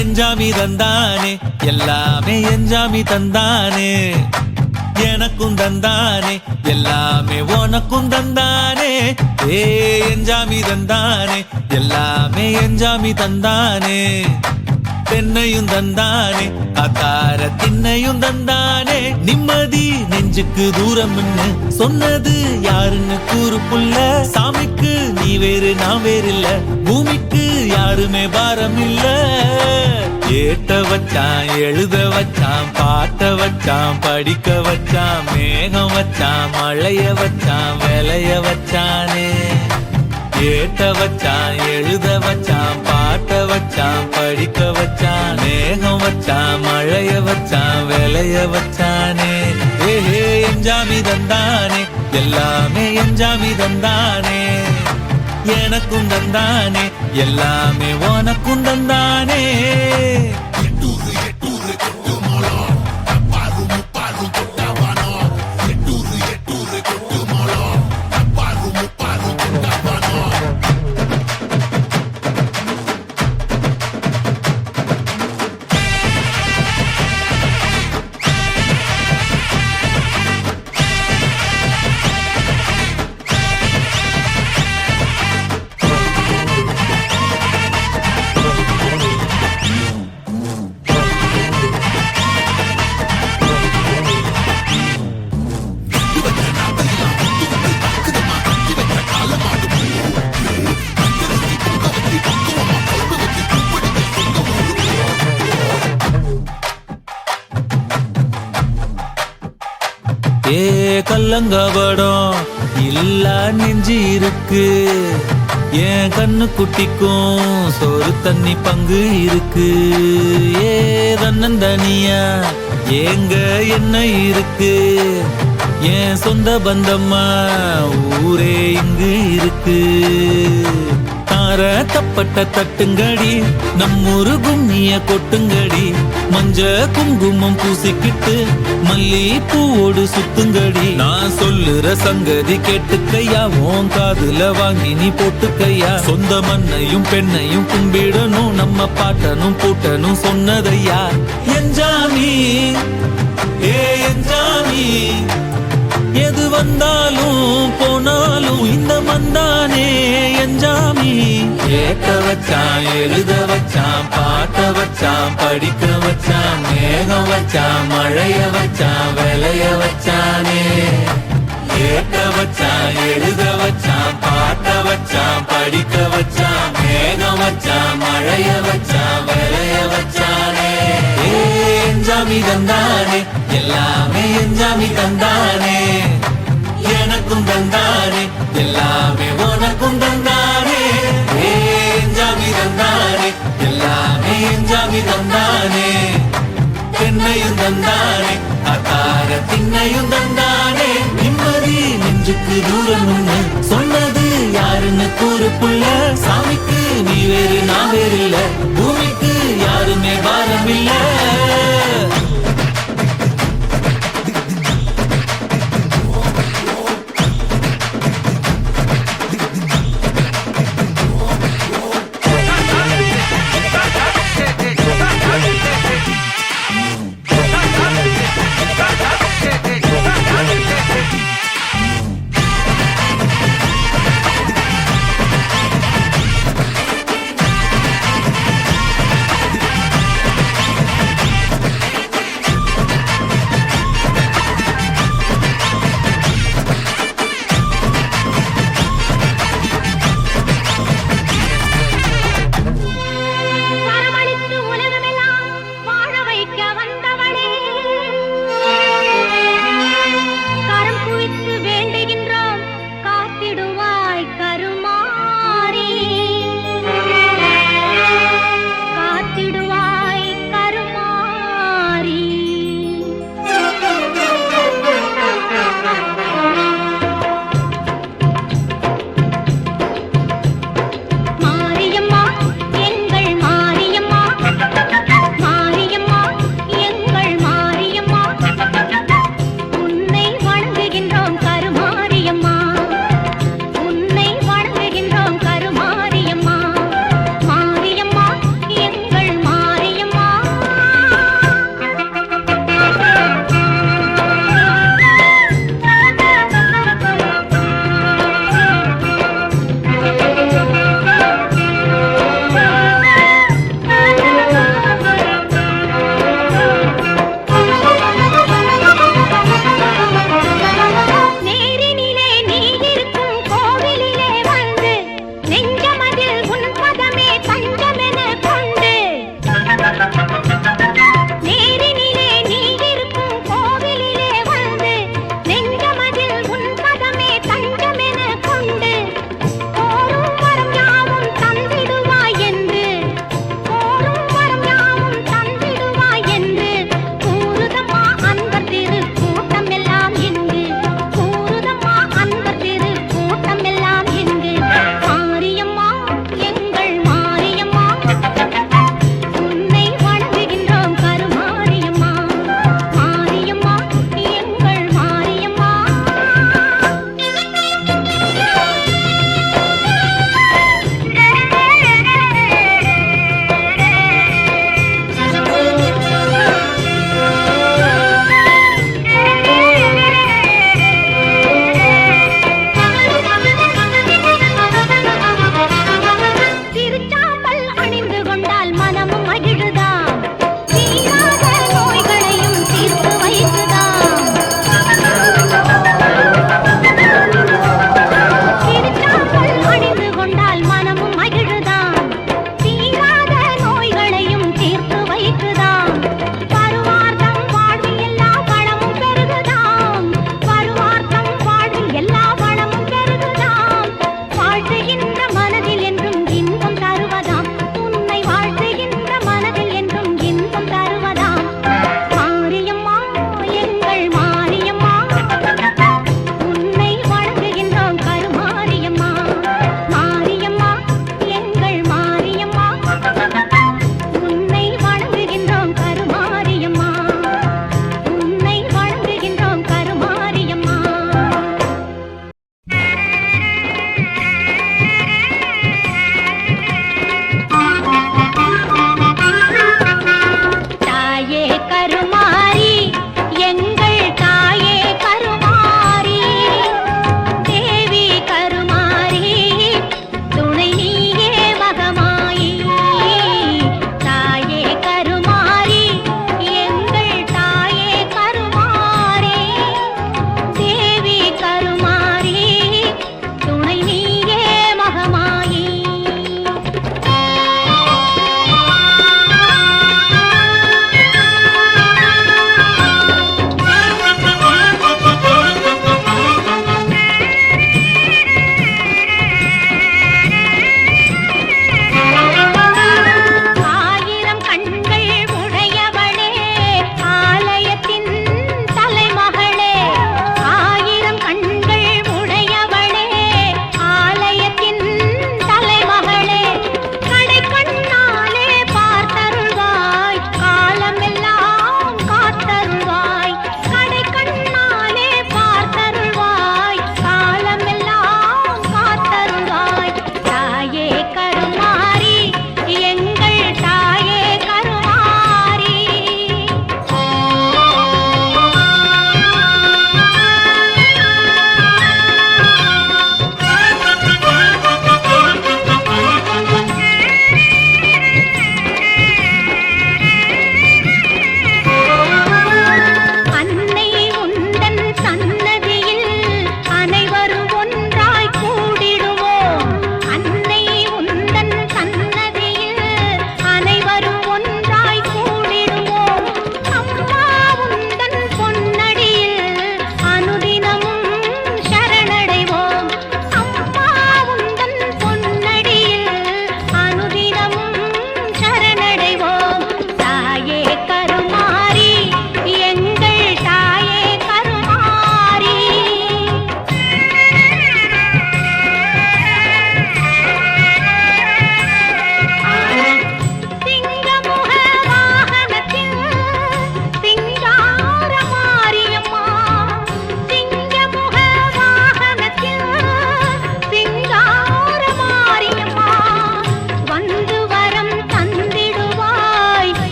எஞ்சாமி தந்தானே எல்லாமே எஞ்சாமி தந்தானே எனக்கும் தந்தானே எல்லாமே உனக்கும் தந்தானே ஏ எஞ்சாமி தந்தானே எல்லாமே எஞ்சாமி தந்தானே தென்னையும் தந்தானே அத்தார திண்ணையும் தந்தானே நிம்மதி நெஞ்சுக்கு தூரம் சொன்னது யாருன்னு கூறு புள்ள சாமிக்கு நீ வேறு நான் வேறு இல்ல பூமிக்கு யாருமே பாரம் இல்ல ஏட்ட வச்சான் எழுத வச்சான் பாட்ட வச்சான் படிக்க வச்சான் மேகம் வச்சான் மழைய வச்சான் விளைய வச்சானே ஏட்ட வச்சான் எழுத வச்சான் பாட்ட வச்சான் படிக்க வச்சான் மேகம் வச்சான் மழைய வச்சான் விளைய வச்சானே ஏஹே எஞ்சாமி தந்தானே எல்லாமே எஞ்சாமி தந்தானே எனக்கும் தந்தானே எல்லாமே உனக்கும் தந்தானே ஏ கல்லங்கபடம் இல்ல நெஞ்சு இருக்கு என் கண்ணு குட்டிக்கும் சோறு தண்ணி பங்கு இருக்கு ஏ தன்னந்தனியா ஏங்க என்ன இருக்கு என் சொந்த பந்தம்மா ஊரே இங்கு இருக்கு தார தப்பட்ட தட்டுங்கடி நம்மூரு கும்மிய கொட்டுங்கடி மஞ்ச குங்குமம் பூசிக்கிட்டு மல்லி பூவோடு சுத்துங்கடி நான் சொல்லுற சங்கதி கேட்டுக்கையா உன் காதுல வாங்கி நீ போட்டுக்கையா சொந்த மண்ணையும் பெண்ணையும் கும்பிடணும் நம்ம பாட்டனும் பூட்டனும் சொன்னதையா எஞ்சாமி ஏ எஞ்சாமி எது வந்தாலும் போனாலும் இந்த மந்தானே எஞ்சாமி கேட்க வச்சான் எழுத வச்சான் பாட்ட வச்சான் படிக்க வச்சான் மேகம் வச்சான் மழைய வச்சான் விளைய வச்சானே கேட்க வச்சான் எழுத வச்சான் பாட்ட வச்சான் படிக்க வச்சான் மேகம் வச்சான் மழைய வச்சான் விளைய வச்சானே எஞ்சாமி தந்தானே எல்லாமே எஞ்சாமி தந்தானே எனக்கும் தந்தானே எல்லாமே உனக்கும் தந்தானே எஞ்சாமி தந்தானே எல்லாமே எஞ்சாமி தந்தானே தென்னையும் தந்தானே அத்தார திண்ணையும் தந்தானே நிம்மதி நெஞ்சுக்கு தூரம் சொன்னது யாருன்னு கூறு புள்ள சாமிக்கு நீ வேறு நான் வேறு இல்ல பூமிக்கு யாருமே பாரம் இல்ல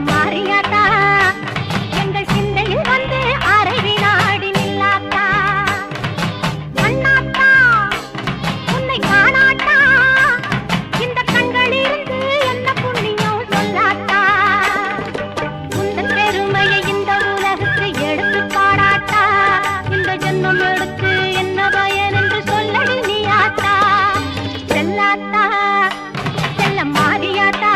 மாறியாத்தா எங்கள் சிந்தையில் வந்து அரை வினாடி நில்லாத்தா அண்ணாத்தா உன்னை காணாத்தா இந்த கண்களிலிருந்து என்ன புண்ணியம் சொல்லாத்தா உந்தன் பெருமையை இந்த உலகுக்கு எடுத்து பாடாத்தா இந்த ஜென்மம் எடுத்து என்ன பயன் என்று சொல்லடி நீயாத்தா செல்லாத்தா செல்ல மாறியாத்தா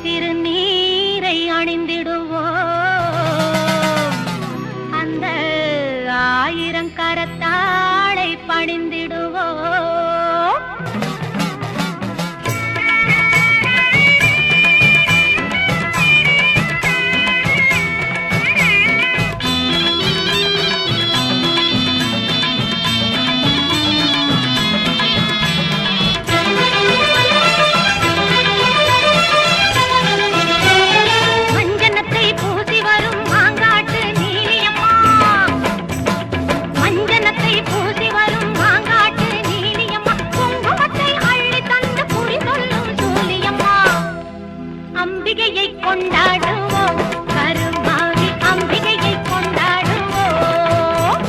திருநீரை அணிந்திடுவோம் அந்த 1000 கரத்தாளை பணிந்திடுவோம் அம்பிகையை கொண்டாடுவோம் கருமாரி அம்பிகையை கொண்டாடுவோம்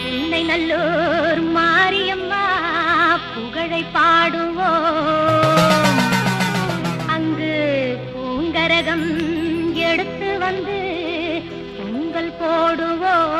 உன்னை நல்லூர் மாரியம்மா புகழை பாடுவோம் அங்கு பூங்கரகம் எடுத்து வந்து பொங்கல் போடுவோம்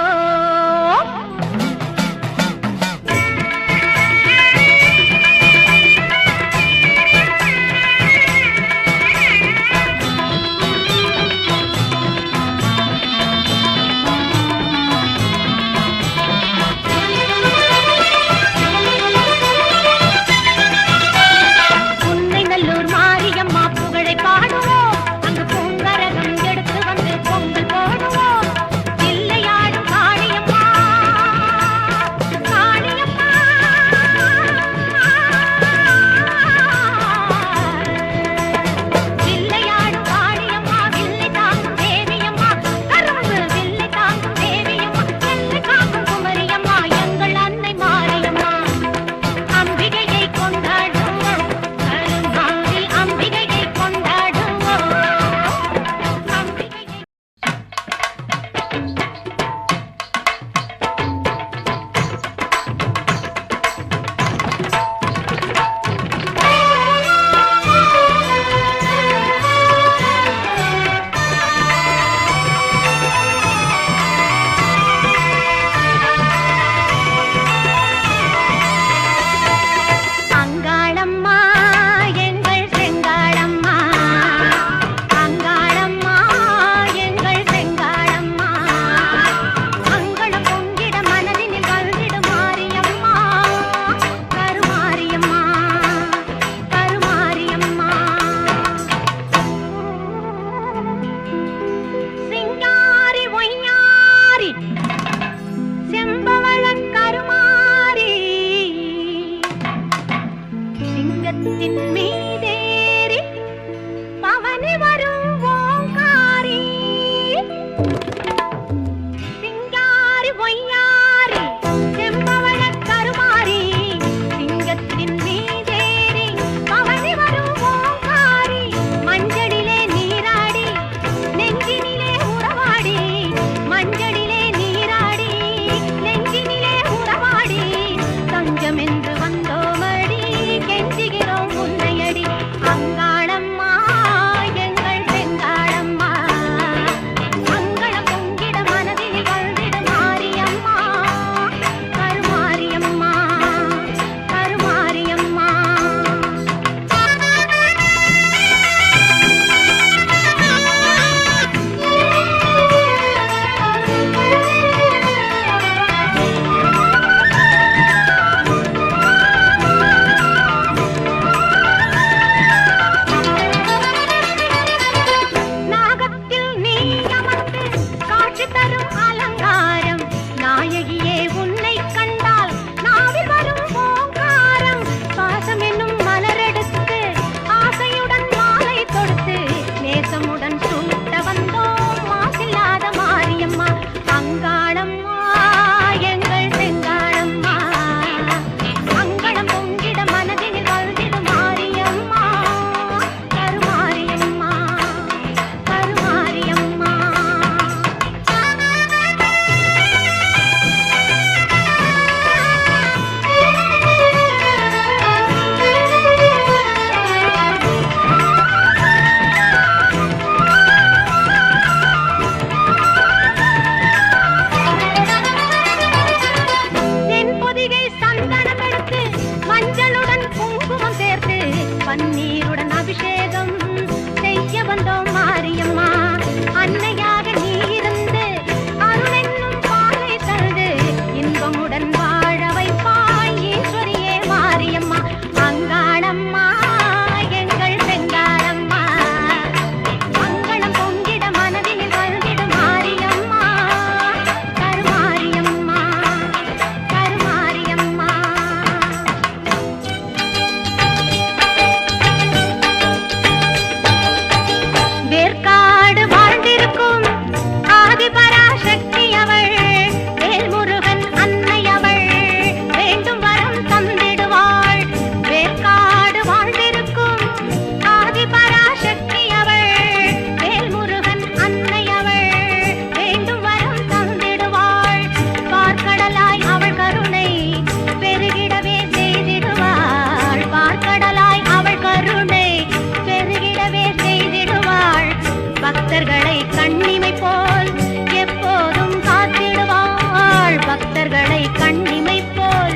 பக்தர்களை கண்ணிமை போல்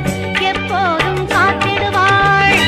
எப்போதும் காத்திடுவாள்.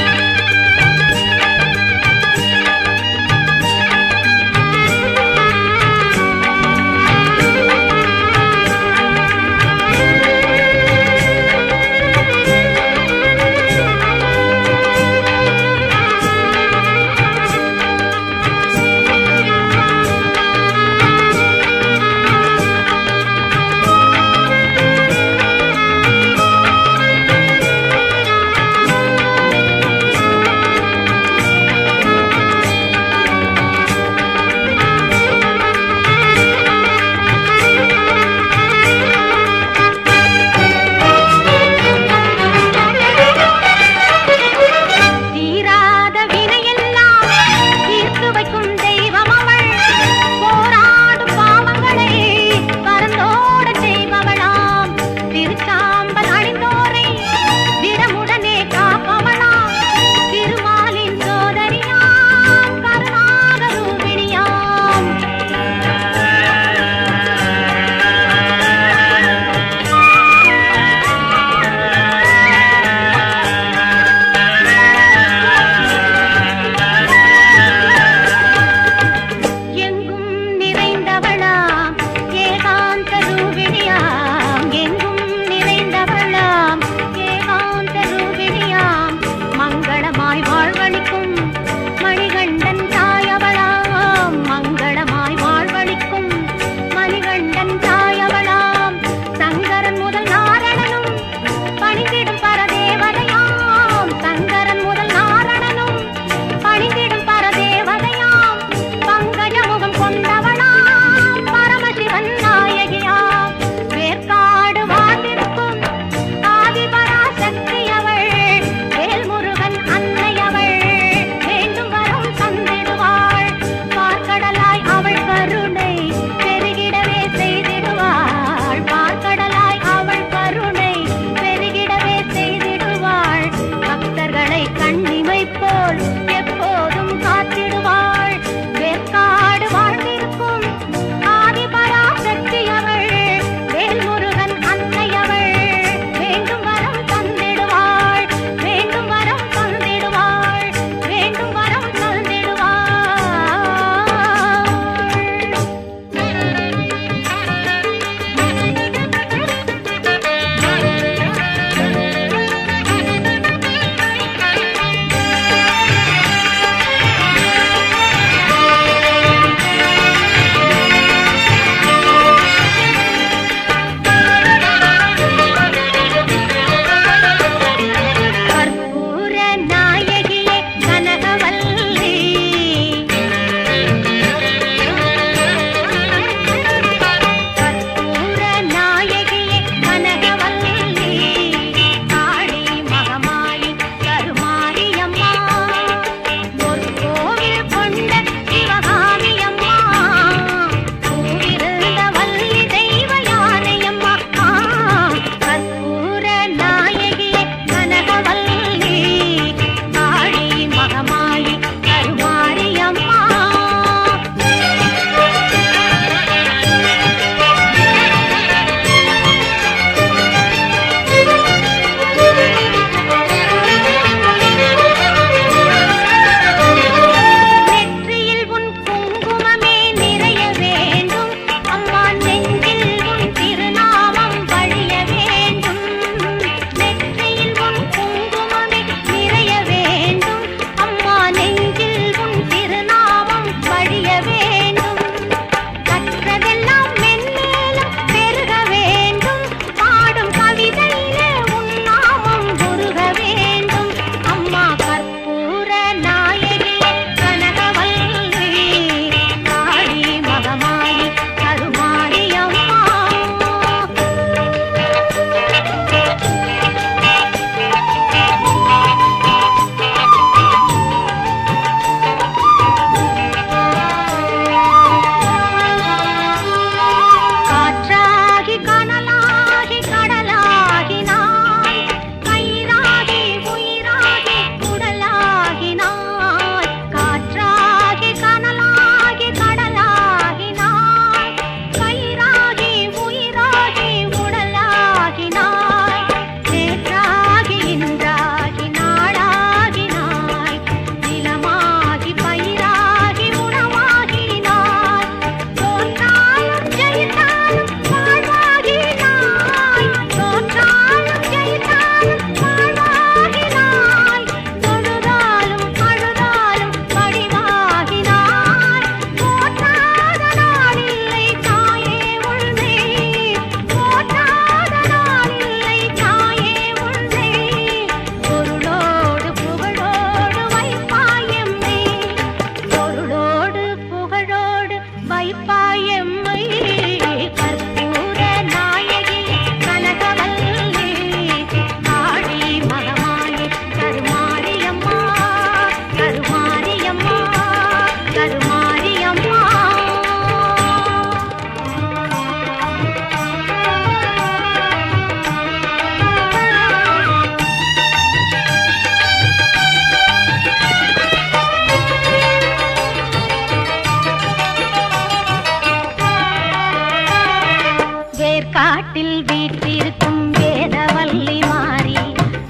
வீற்றிருக்கும் வேதவல்லி மாறி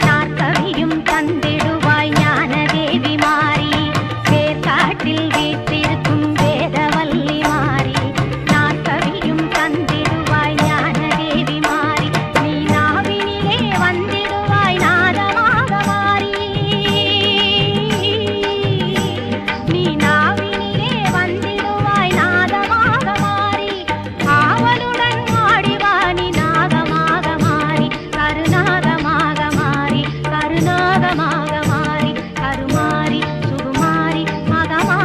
நாற்கவியும் தந்திடுவாய் ஞான தேவி மாறி வேர்காட்டில் வீற்றிருக்கும் வேதவல்லி மாறி நாற்கவியும் தந்திடுவாய் ஞான தேவி மாறி நீ நாவினிலே வந்திடுவாய் நாதமாக மாறி நீ நாவினிலே வந்திடுவாய் நாதமாக மாறி ஆவலுடன் ஆடிவாணி நாகமாக மாறி கருநாகமாக மாறி கருநாகமாக மாறி கருமாறி சுகுமாரி மகமாயி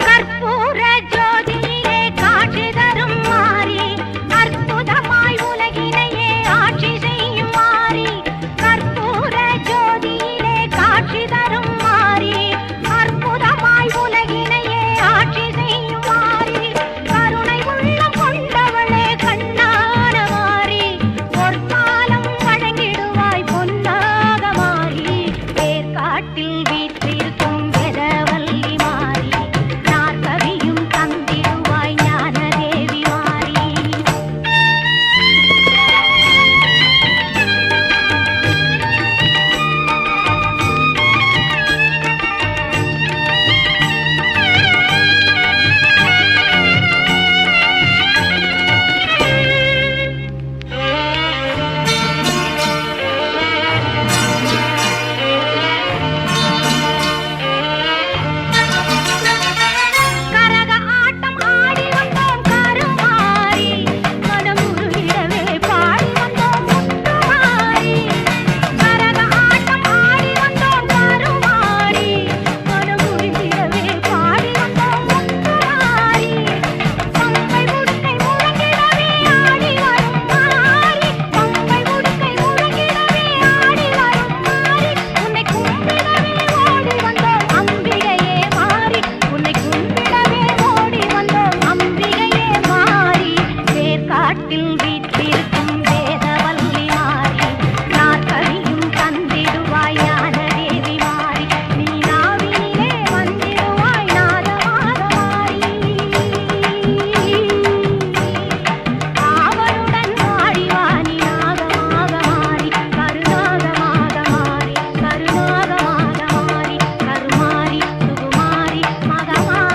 கற்பூர ஜோதியிலே காட்சி தரும் மாறி அற்புதமாய் உலகினையே ஆட்சி செய்யும் மாறி கற்பூர ஜோதியிலே காட்சி தரும் மாறி அற்புதமாய் உலகினையே ஆட்சி செய்யும் மாறி கருணை உள்ளம் கொண்டவளே கண்ணான மாறி பொற்காலம் வழங்கிடுவாய் பொன்னாக மாறி வேர்காட்டில் வீற்றிருக்கும் வேதவல்லி மாறி நாற்கவியும் தந்திடுவாய் ஞான தேவி மாறி கரக ஆட்டம் ஆடி வந்தோம் கருமாரி மனமுருகிடவே பாடி வந்தோம் முத்துமாரி கரக ஆட்டம் ஆடி வந்தோம் கருமாரி மனமுருகிடவே பாடி வந்தோம் முத்துமாரி பம்பை முடுக்கை முழங்கிடவே ஆடி வரும் மாறி பம்பை முடுக்கை முழங்கிடவே ஆடி வரும் மாறி உன்னை கும்பிடவே ஓடி வந்தோம் அம்பிகையே மாறி உன்னை கும்பிடவே ஓடி வந்தோம் அம்பிகையே மாறி வேர்காட்டில் வீற்றிருக்கும் வேதவல்லி மாறி நாற்கவியும் தந்திடுவாய் ஞான தேவி மாறி நீ நாவினிலே வந்திடுவாய் நாதமாக மாறி ஆவலுடன் ஆடிவாணி நாகமாக மாறி கருநாகமாக மாறி கருநாகமாக மாறி கருமாறி சுகுமாரி மகமாயி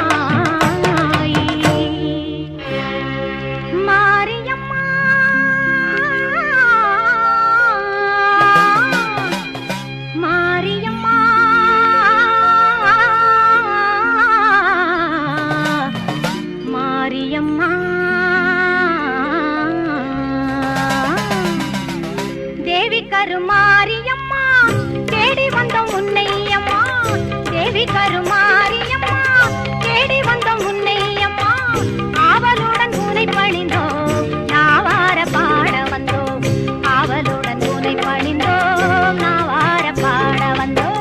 மாரியம்மா மாரியம்மா மாரியம்மா தேவி கருமாரியம்மா தேடி வந்தோம் உன்னை அம்மா தேவி கருமாரியம்மா தேடி வந்தோம் உன்னை அம்மா ஆவலுடன் உன்னை பணிந்தோம் நாவார பாட வந்தோம் ஆவலுடன் உன்னை பணிந்தோம் நாவார பாட வந்தோம்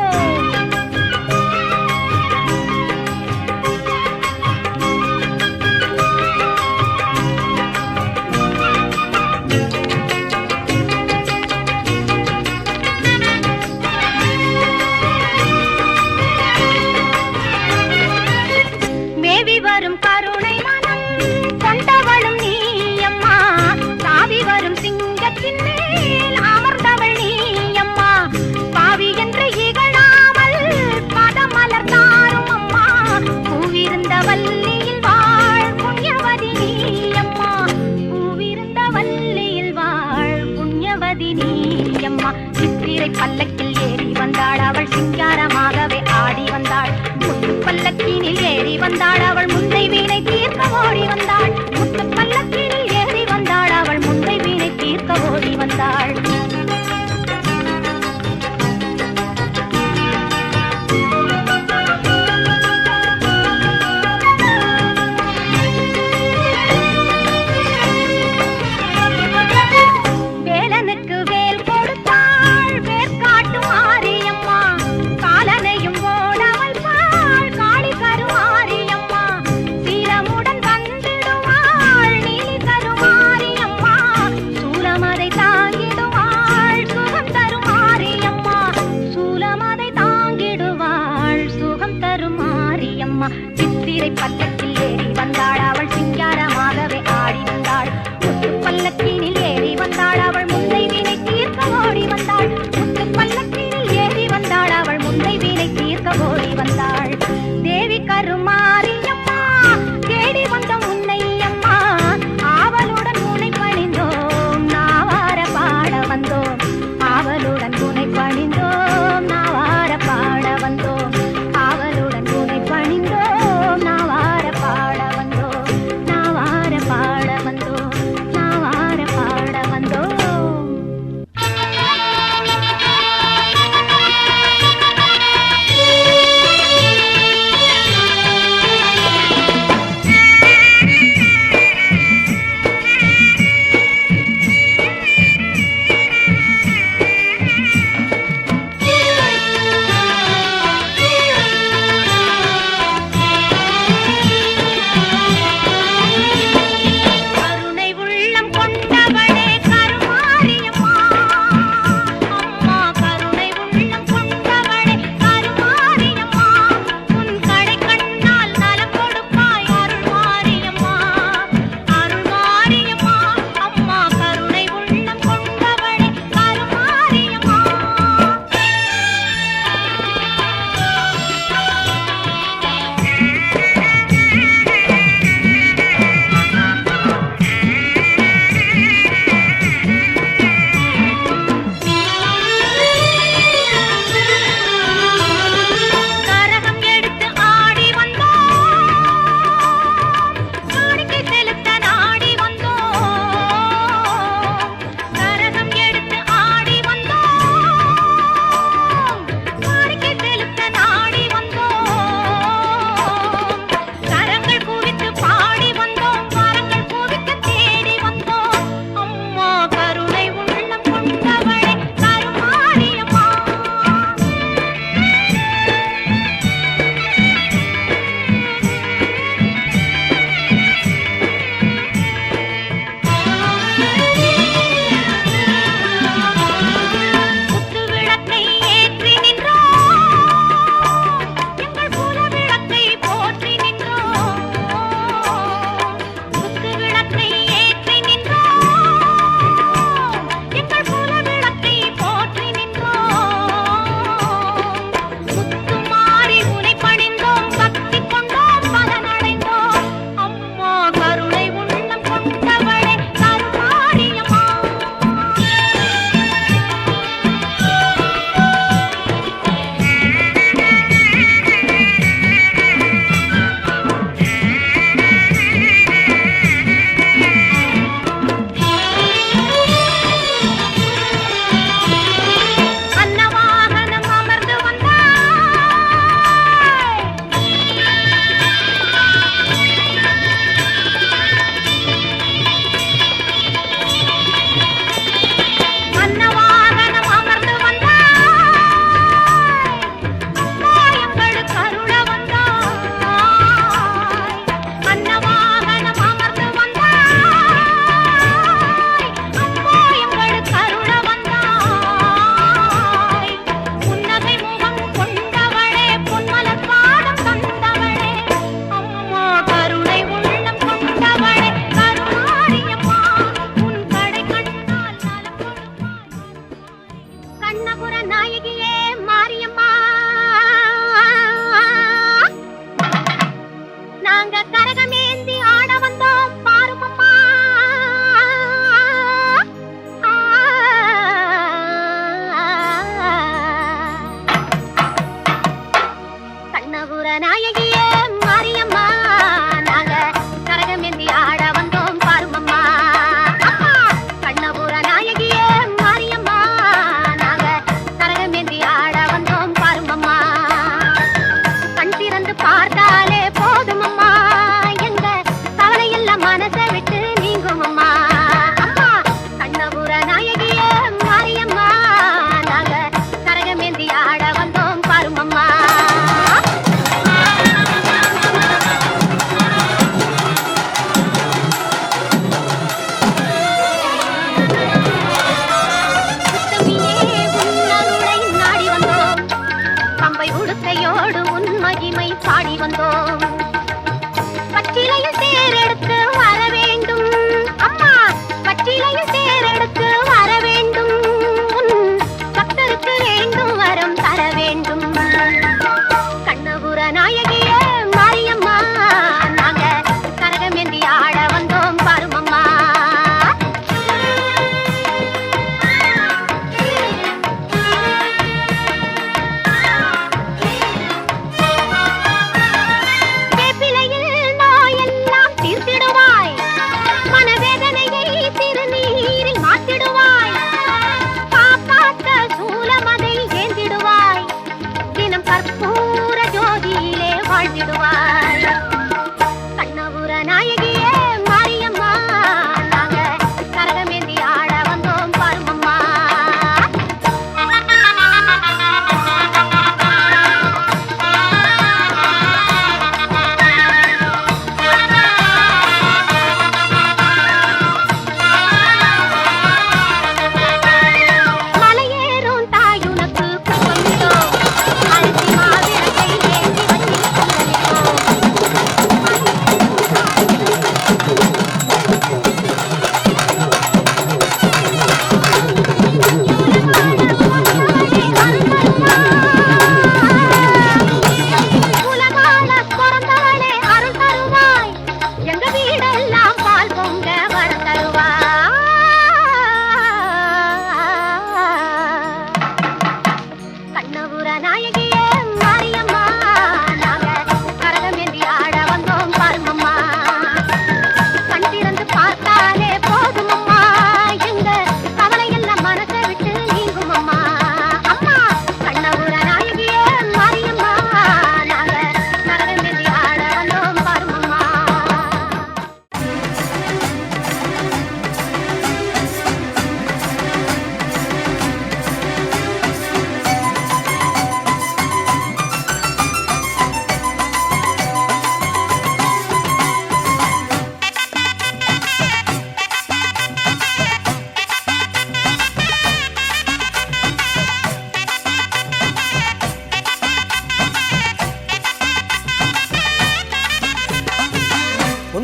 மேவி வரும் கருணை மனம் கொண்டவளும் நீ அம்மா தாவி வரும் சிங்கத்தின் மேல் அமர்ந்தவள் நீ அம்மா பாவி என்று இகழாமல் பதமலர் தாரும் அம்மா பூவிருந்த வல்லியில் வாழ் புண்ணியவதி நீ அம்மா பூவிருந்த வல்லியில் வாழ் புண்ணியவதி நீ அம்மா சித்திரை பல்லக்கில் ஏறி வந்தாள் அவள் சிங்காரமாகவே ஆடி வந்தாள் முத்து பல்லக்கினில் ஏறி வந்தாள் அவள் முன்னை வீணை தீர்க்க ஓடி வந்தாள் முத்து பல்லக்கினில் ஏறி வந்தாள் அவள் முன்னை வீணை தீர்க்க ஓடி வந்தாள் வேலனுக்கு வேல் கொடுத்தாள் வேர்காட்டு மாரியம்மா காலனையும் ஓடாமல் பாள் காளி கருமாரியம்மா சீலமுடன் வந்திடுவாள் நீலி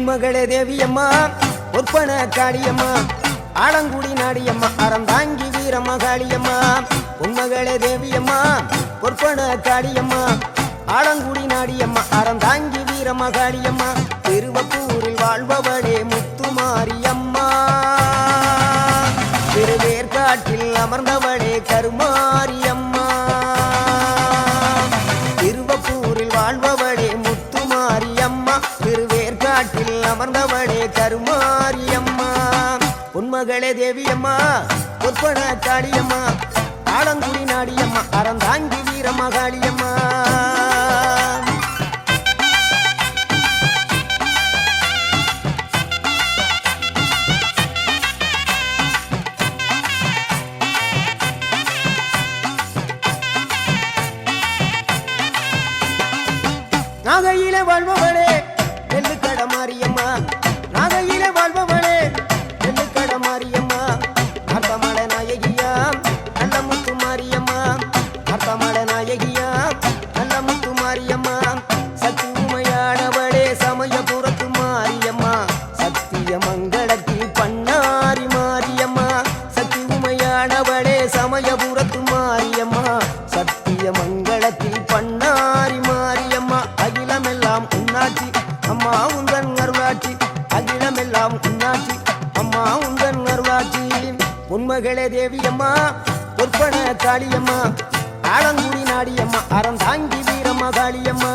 பொன்மகளே தேவியம்மா பொற்பன காளியம்மா ஆலங்குடி நாடியம்மா அறந்தாங்கி வீரம்மா காளியம்மா பொன்மகளே தேவியம்மா பொற்பன காளியம்மா ஆலங்குடி நாடியம்மா அறந்தாங்கி வீரம்மா காளியம்மா திருவப்பூரில் வாழ்பவளே முத்துமாரியம்மா திருவேற்காட்டில் அமர்ந்தவளே கருமாரியம்மா திருவப்பூரில் வாழ்பவளே முத்துமாரியம்மா திருவேற்காட்டில் அமர்ந்தவளே கருமாரியம்மா பொன்மகளே தேவியம்மா பொற்பன காளியம்மா ஆலங்குடி நாடியம்மா அறந்தாங்கி வீரம்மா காளியம்மா நாகையிலே வாழ்பவளே நெல்லுக்கட மாரியம்மா நாகையிலே வாழ்பவளே நெல்லுக்கட மாரியம்மா அர்த்தமட நாயகியா நல்ல முத்து மாரியம்மா அர்த்தமட நாயகியா நல்ல முத்து மாரியம்மா சக்தி உமையானவளே சமயபுரத்து மாரியம்மா சத்திய மங்களத்தில் பண்ணாரி மாரியம்மா சக்தி உமையானவளே சமயபுரத்து மாரியம்மா சத்திய மங்களத்தில் பண்ணாரி மாரியம்மா அகிலமெல்லாம் உன்னாட்சி அம்மா உந்தன் அருளாட்சி அகிலமெல்லாம் உன்னாட்சி அம்மா உந்தன் அருளாட்சி பொன்மகளே தேவியம்மா பொற்பன காளியம்மா ஆலங்குடி நாடியம்மா அறந்தாங்கி வீரம்மா காளியம்மா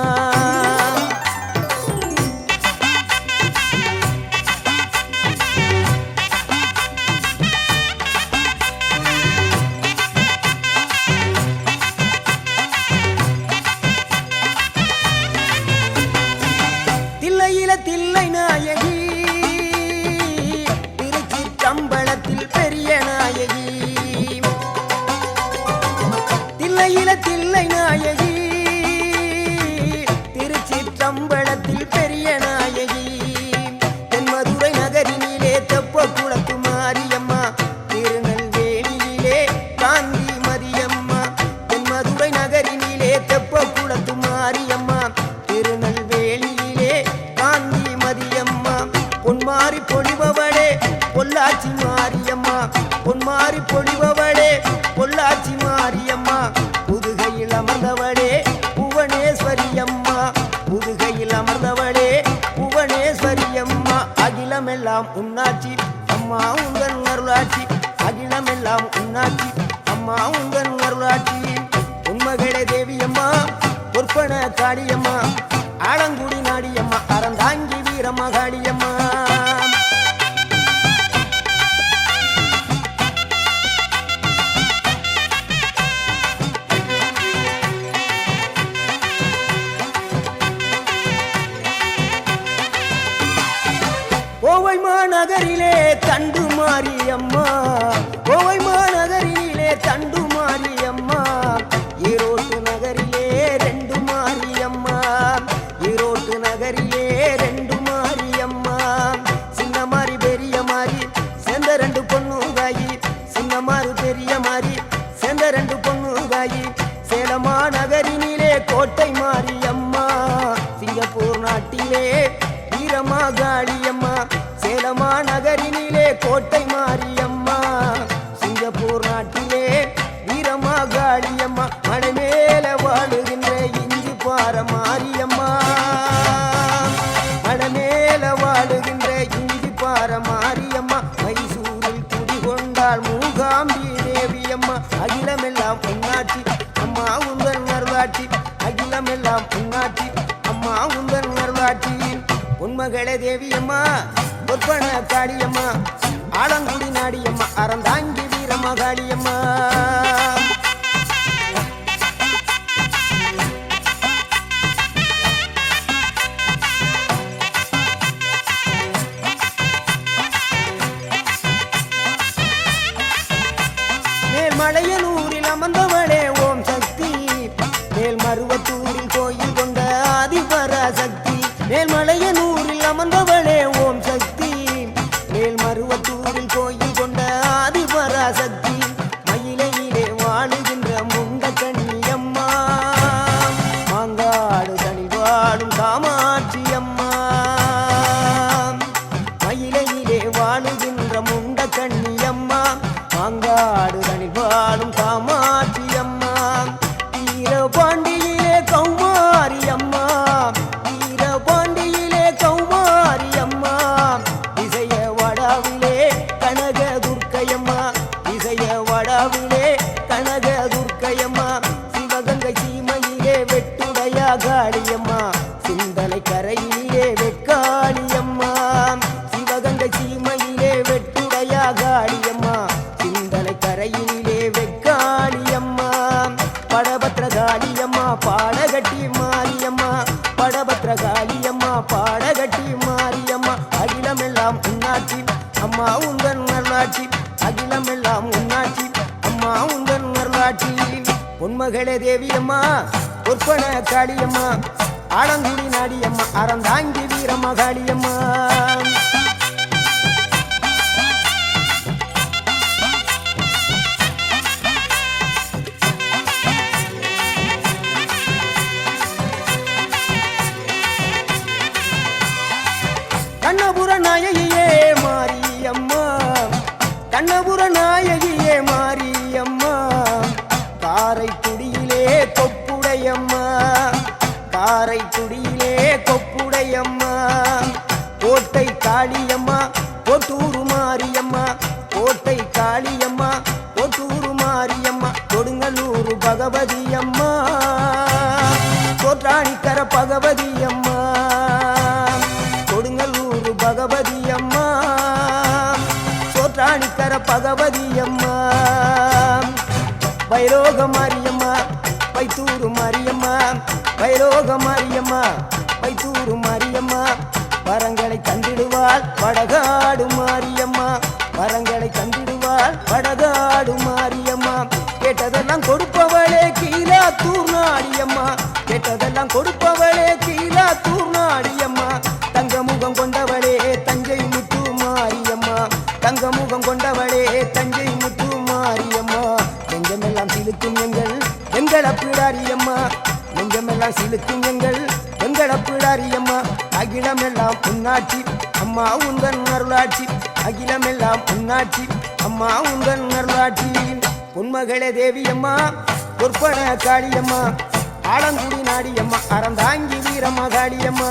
தில்லை நாயகி திருச்சிற்றம்பலத்தில் பெரிய நாயகி தில்லை நாயகி திருச்சிற்றம்பலத்தில் பெரிய நாயகி தென்மதுரை நகரினிலே தெப்ப குளத்து மாரியம்மா திருநெல்வேலியிலே காந்தி மதியம்மா தென்மதுரை நகரினிலே தெப்ப குளத்து மாரியம்மா திருநெல்வேலியிலே காந்தி மதியம்மா பொன்மாரி பொழிபவளே பொள்ளாச்சி மாரியம்மா பொன்மாரி பொழிபவளே பொள்ளாச்சி மாரியம்மா புதுகையில் அமர்ந்தவளே புவனேஸ்வரியம்மா புதுகையில் அமர்ந்தவளே புவனேஸ்வரியம்மா அகிலமெல்லாம் உன்னாட்சி அம்மா உந்தன் அருளாட்சி அகிலமெல்லாம் உன்னாட்சி அம்மா உந்தன் அருளாட்சி பொன்மகளே தேவியம்மா பொற்பன காளியம்மா ஆலங்குடி நாடியம்மா அறந்தாங்கி வீரம்மா காளியம்மா கோவை மாநகரிலே தண்டு மாரியம்மா கோவை மாநகரிலே தண்டு மாரியம்மா ஈரோட்டு நகரிலே ரெண்டு மாரியம்மா ஈரோட்டு நகரிலே ரெண்டு மாரியம்மா சின்ன மாறி பெரிய மாறி சேர்ந்த ரெண்டு பொண்ணுகாயி சின்ன மாறு பெரிய மாறி சேர்ந்த ரெண்டு பொண்ணுகாயி சேலமா நகரினிலே கோட்டை மாரியம்மா சிங்கப்பூர் நாட்டிலே வீரமா காளியம்மா சேலமா நகரினிலே கோட்டை மாரியம்மா சிங்கப்பூர் நாட்டிலே வீரமா காளியம்மா மலை மேல வாழுகின்ற இஞ்சி பார மாரியம்மா மலை மேல வாழுகின்ற இஞ்சி பார மாரியம்மா மைசூரில் குடிகொண்டாள் மூகாம்பி தேவியம்மா அகிலமெல்லாம் உன்னாட்சி அம்மா உந்தன் அருளாட்சி அகிலமெல்லாம் உன்னாட்சி அம்மா உந்தன் அருளாட்சி பொன்மகளே தேவியம்மா பொற்பன காளியம்மா ஆலங்குடி நாடியம்மா அறந்தாங்கி வீரம்மா காளியம்மா மேல்மலையனூரில் அமர்ந்தவளே ஓம் சக்தி மேல்மருவத்தூரில் கோயில் கொண்ட ஆதிபராசக்தி மேல்மலையனூரில் அமர்ந்தவளே ஓம் சக்தி மேல்மருவத்தூரில் கோயில் கொண்ட ஆதிபராசக்தி மயிலையிலே வாழுகின்ற முண்ட கண்ணியம்மா மாங்காடு தனி வாழும் காமாட்சி அம்மா மாங்காடு தனில் பாடும் காமாட்சி அம்மா வீரபாண்டியிலே கௌமாரி அம்மா வீரபாண்டியிலே கௌமாரி அம்மா இசைய வடாவிலே கனக துர்க்கையம்மா இசைய வடாவிலே கனக துர்க்கையம்மா சிவகங்கை சீமையிலே வெட்டுடையா காளியம்மா சிந்தனை கரையிலே வெக்காளியம்மா சிவகங்கை சீமையிலே வெட்டுடையா காளியம்மா சிந்தனை கரையிலே வெக்காளியம்மா படபத்ரகாளியம்மா பாடகட்டி மாரியம்மா படபத்ரகாளியம்மா பாடகட்டி மாரியம்மா அகிலமெல்லாம் உன்னாட்சி அம்மா உந்தன் நல்லாட்சி அகிலமெல்லாம் உன்னாட்சி அம்மா உந்தன் நல்லாட்சி பொன்மகளே தேவியம்மா பொற்பன காளியம்மா ஆலங்குடி நாடியம்மா அறந்தாங்கி வீரம்மா காளியம்மா கண்ணபுர நாயகியே மாரியம்மா கண்ணபுர நாயகியே மாரியம்மா காரைக்குடியிலே கொப்புடையம்மா காரைக்குடியிலே கொப்புடையம்மா கோட்டை காளியம்மா கோட்டூரு மாரியம்மா கோட்டை காளியம்மா கோட்டூரு மாரியம்மா கொடுங்கல்லூரு பகவதி அம்மா கோட்டாணிக்கர பகவதி அம்மா கொடுங்கல்லூரு பகவதி அம்மா சோற்றாணிக்கர பகவதி அம்மா வைரோக மாரியம்மா வைத்தூரு மாரியம்மா வைரோக மாரியம்மா வைத்தூரு மாரியம்மா வரங்களை தந்திடுவாள் வடகாடு மாரியம்மா வரங்களை தந்திடுவாள் வடகாடு மாரியம்மா கேட்டதெல்லாம் கொடுப்பவளே கீழாத்தூர் நாடியம்மா கேட்டதெல்லாம் கொடுப்பவளே கீழாத்தூர் நாடியம்மா தங்க முகம் கொண்டவளே தஞ்சை முத்து மாரியம்மா தங்க முகம் கொண்டவளே தஞ்சை முத்து மாரியம்மா நெஞ்சமெல்லாம் சிலுக்கும் எங்கள் அப்பிடாரியம்மா நெஞ்சமெல்லாம் சிலுக்கும் எங்கள் அப்பிடாரியம்மா அகிலமெல்லாம் உன்னாட்சி அம்மா உந்தன் அருளாட்சி அகிலமெல்லாம் உன்னாட்சி அம்மா உந்தன் அருளாட்சி பொன்மகளே தேவியம்மா பொற்பன காளியம்மா ஆலங்குடி நாடியம்மா அறந்தாங்கி வீரம்மா காளியம்மா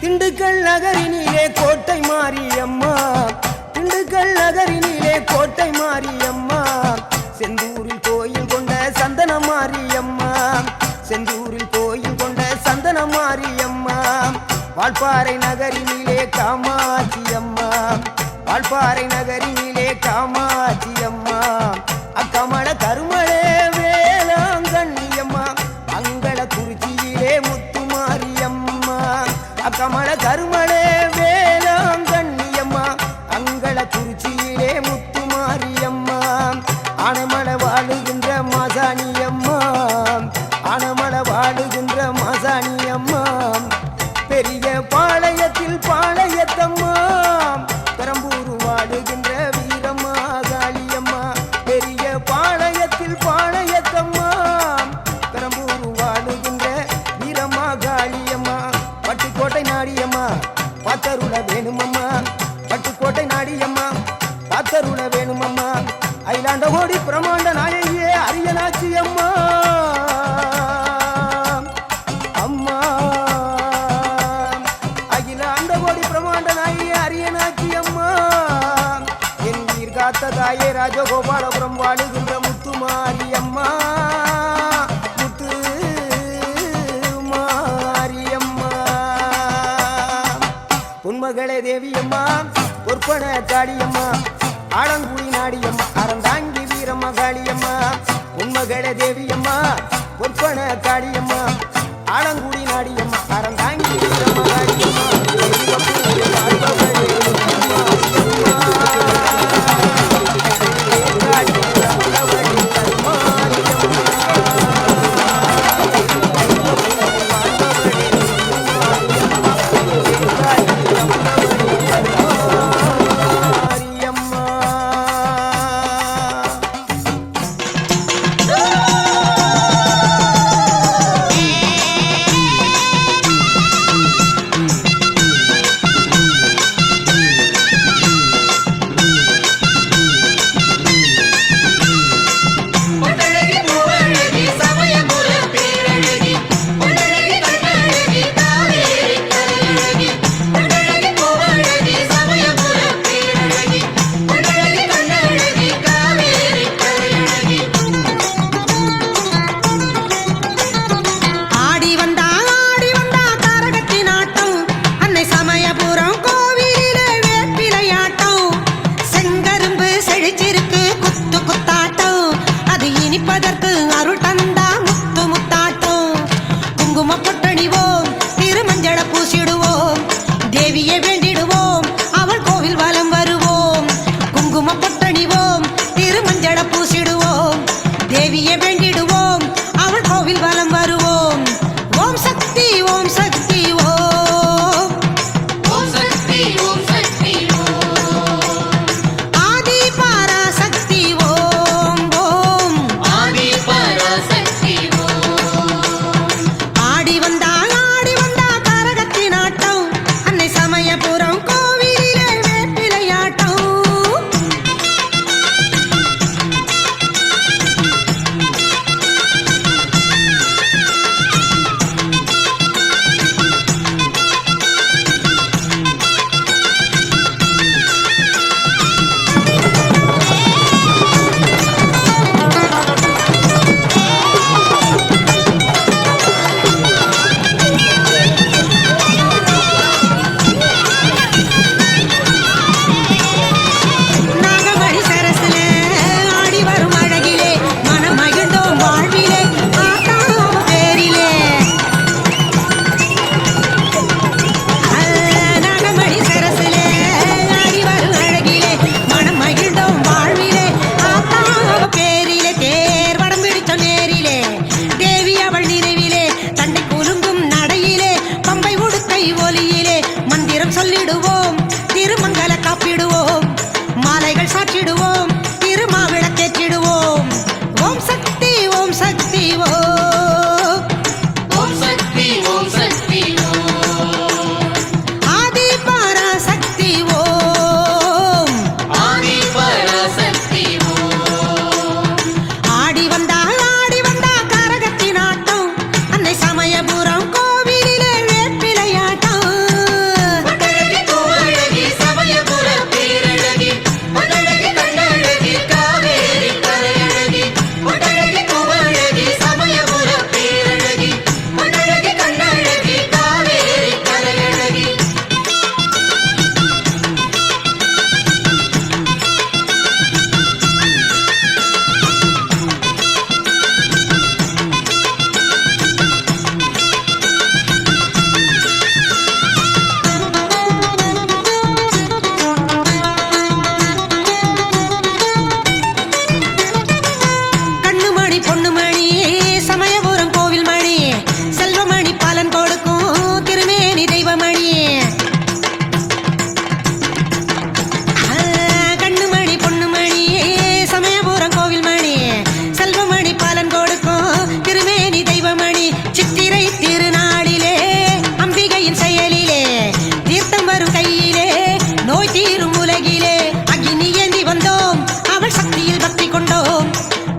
திண்டுக்கல் நகரினிலே கோட்டை மாரியம்மா திண்டுக்கல் நகரினிலே கோட்டை மாரியம்மா செந்தூரில் கோயில் கொண்ட சந்தன மாரியம்மா செந்தூரில் கோயில் கொண்ட சந்தன மாரியம்மா வால்பாறை நகரினிலே காமாட்சி அம்மா வால்பாறை நகரினிலே காமாட்சி அம்மா அக்கமல கருமளே வேளாங்கண்ணியம்மா அங்கள குறிச்சியிலே முத்து மாரியம்மா அக்கமல கருமளே வேளாங்கண்ணியம்மா அங்கள குறிச்சியிலே முத்து மாரியம்மா ஆனைமலை வாழுகின்ற மாசாணியம்மா ஆனைமலை வாழுகின்ற மாசாணியம்மா பெரிய பாளையத்தில் பாளையத்தம்மா பெரம்பூர் வாழுகின்ற வீரம்மா காளியம்மா பெரிய பாளையத்தில் பாளையத்தம்மா பெரம்பூர் வாழுகின்ற வீரம்மா காளியம்மா பட்டுக்கோட்டை நாடியம்மா பாத்தருள வேணுமம்மா பட்டுக்கோட்டை நாடியம்மா பாத்தருள வேணுமம்மா அயிலாண்ட ஓடி பிரமாண்ட நாயகியே அரியனாச்சி அம்மா அம்மா அகிலாண்ட ஓடி பிரமாண்ட நாயகியே அரியனாச்சி அம்மா என் உயிர் காத்த தாயே ராஜகோபாலபுரம் வாழுகின்ற முத்து மாரியம்மா முத்து மாரியம்மா பொன்மகளே தேவியம்மா பொற்பன காளியம்மா ஆலங்குடி நாடியம்மா அறந்தாங்கி வீரம்மா காளியம்மா உண்மகளே தேவியம்மா பொற்பன காளியம்மா ஆலங்குடி நாடியம்மா அறந்தாங்கி வீரம்மா காளியம்மா குத்து குத்தாட்டம் அது இனிப்பதற்கு அருள் தந்தா முத்து முத்தாட்டம் குங்கும பொட்டணிவோம் திருமஞ்சள பூசிடுவோம் தேவியை வேண்டிடுவோம் அவள் கோவில் வலம் வருவோம் குங்கும பொட்டணிவோம் திருமஞ்சள பூசிடுவோம் தேவியை வேண்டிடுவோம் அவள் கோவில் வலம் வருவோம் ஓம் சக்தி ஓம் சக்தி ஓம் ஓம் சக்தி ஓம் சக்தி ஆதி பராசக்தி ஓம் ஓம் ஆதி பராசக்தி ஆடி வந்தா கரகத்தின் ஆட்டம் அன்னை சமயபுரம் கோவிலிலே வேப்பிலையாட்டம் நாகமணி சரசிலே ஆடி வரும் அழகிலே மனம் மகிழ்ந்தோம் வாழ்விலே ஆட்டாம் பேரிலே நாகமணி சரசிலே ஆடி வரும் அழகிலே மனம் மகிழ்ந்தோம் வாழ்விலே ஆட்டாம் பேரிலே தேர் வடம் பிடிச்ச நேரிலே தேவி அவள் நினைவிலே தண்டை குலுங்கும் நடையிலே பம்பை உடுக்கை ஒலியிலே மந்திரம் சொல்லிடுவோம் திருமங்கல காப்பிடுவோம் மாலைகள் சாற்றிடுவோம் திருமாவிளக்கேற்றிடுவோம் ஓம் சக்தி ஓம் சக்தி ஓம் ஓம் சக்தி ஓம் சக்தி ஆதி பராசக்தி ஓம் ஆதி பராசக்தி ஆடி வந்தா கரகத்தின் ஆட்டம் அன்னை சமயபுரம் கோவிலிலே வேப்பிலையாட்டம் பட்டழகி பூவழகி சமயபுர பேரழகி பட்டழகி கண்ணழகி காவேரி கரையழகி பட்டழகி பூவழகி சமயபுர பேரழகி பட்டழகி கண்ணழகி காவேரி கரையழகி கண்ணுமணி பொண்ணுமணி சமயபுரம் கோவில் மணி செல்வமணி பலன் கொடுக்கும் திருமேனி தெய்வமணி கண்ணுமணி பொண்ணுமணி சமயபுரம் கோவில் மணி செல்வமணி பலன் கொடுக்கும் திருமேனி தெய்வமணி சித்திரை திருநாளிலே அம்பிகையின் செயலிலே தீர்த்தம் வரும் கையிலே நோய் தீரும் உலகிலே அக்னி ஏந்தி வந்தோம் அவள் சக்தியில் பக்தி கொண்டோம்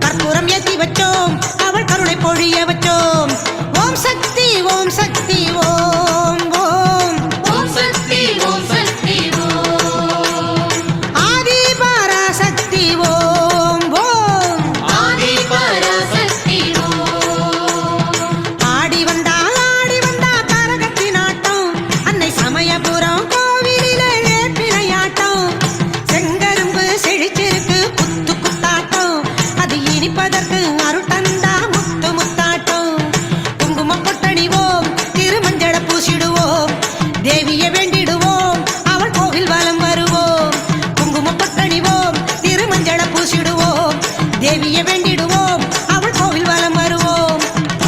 கற்பூரம் ஏத்தி வச்சோம் அவள் கருணை பொழிய வச்சோம் ஓம் சக்தி ஓம் சக்தி ஓம் ஓம் ஓம் சக்தி ஓம் சக்தி ஆதி பராசக்தி ஓம் ஓம் ஆதி பராசக்தி ஆடி வந்தா கரகத்தின் ஆட்டம் அன்னை சமயபுரம் கோவிலிலே வேப்பிலையாட்டம் செங்கரும்பு செழிச்சிருக்கு குத்து குத்தாட்டம் அது இனிப்பதற்கு அருள் தந்தா முத்து முத்தாட்டம் குங்கும பொட்டணிவோம் திருமஞ்சள பூசிடுவோம் தேவியை வேண்டிடுவோம் அவள் கோவில் வலம் வருவோம் குங்கும பொட்டணிவோம் திருமஞ்சள பூசிடுவோம் தேவியை வேண்டிடுவோம் அவள் கோவில் வலம் வருவோம்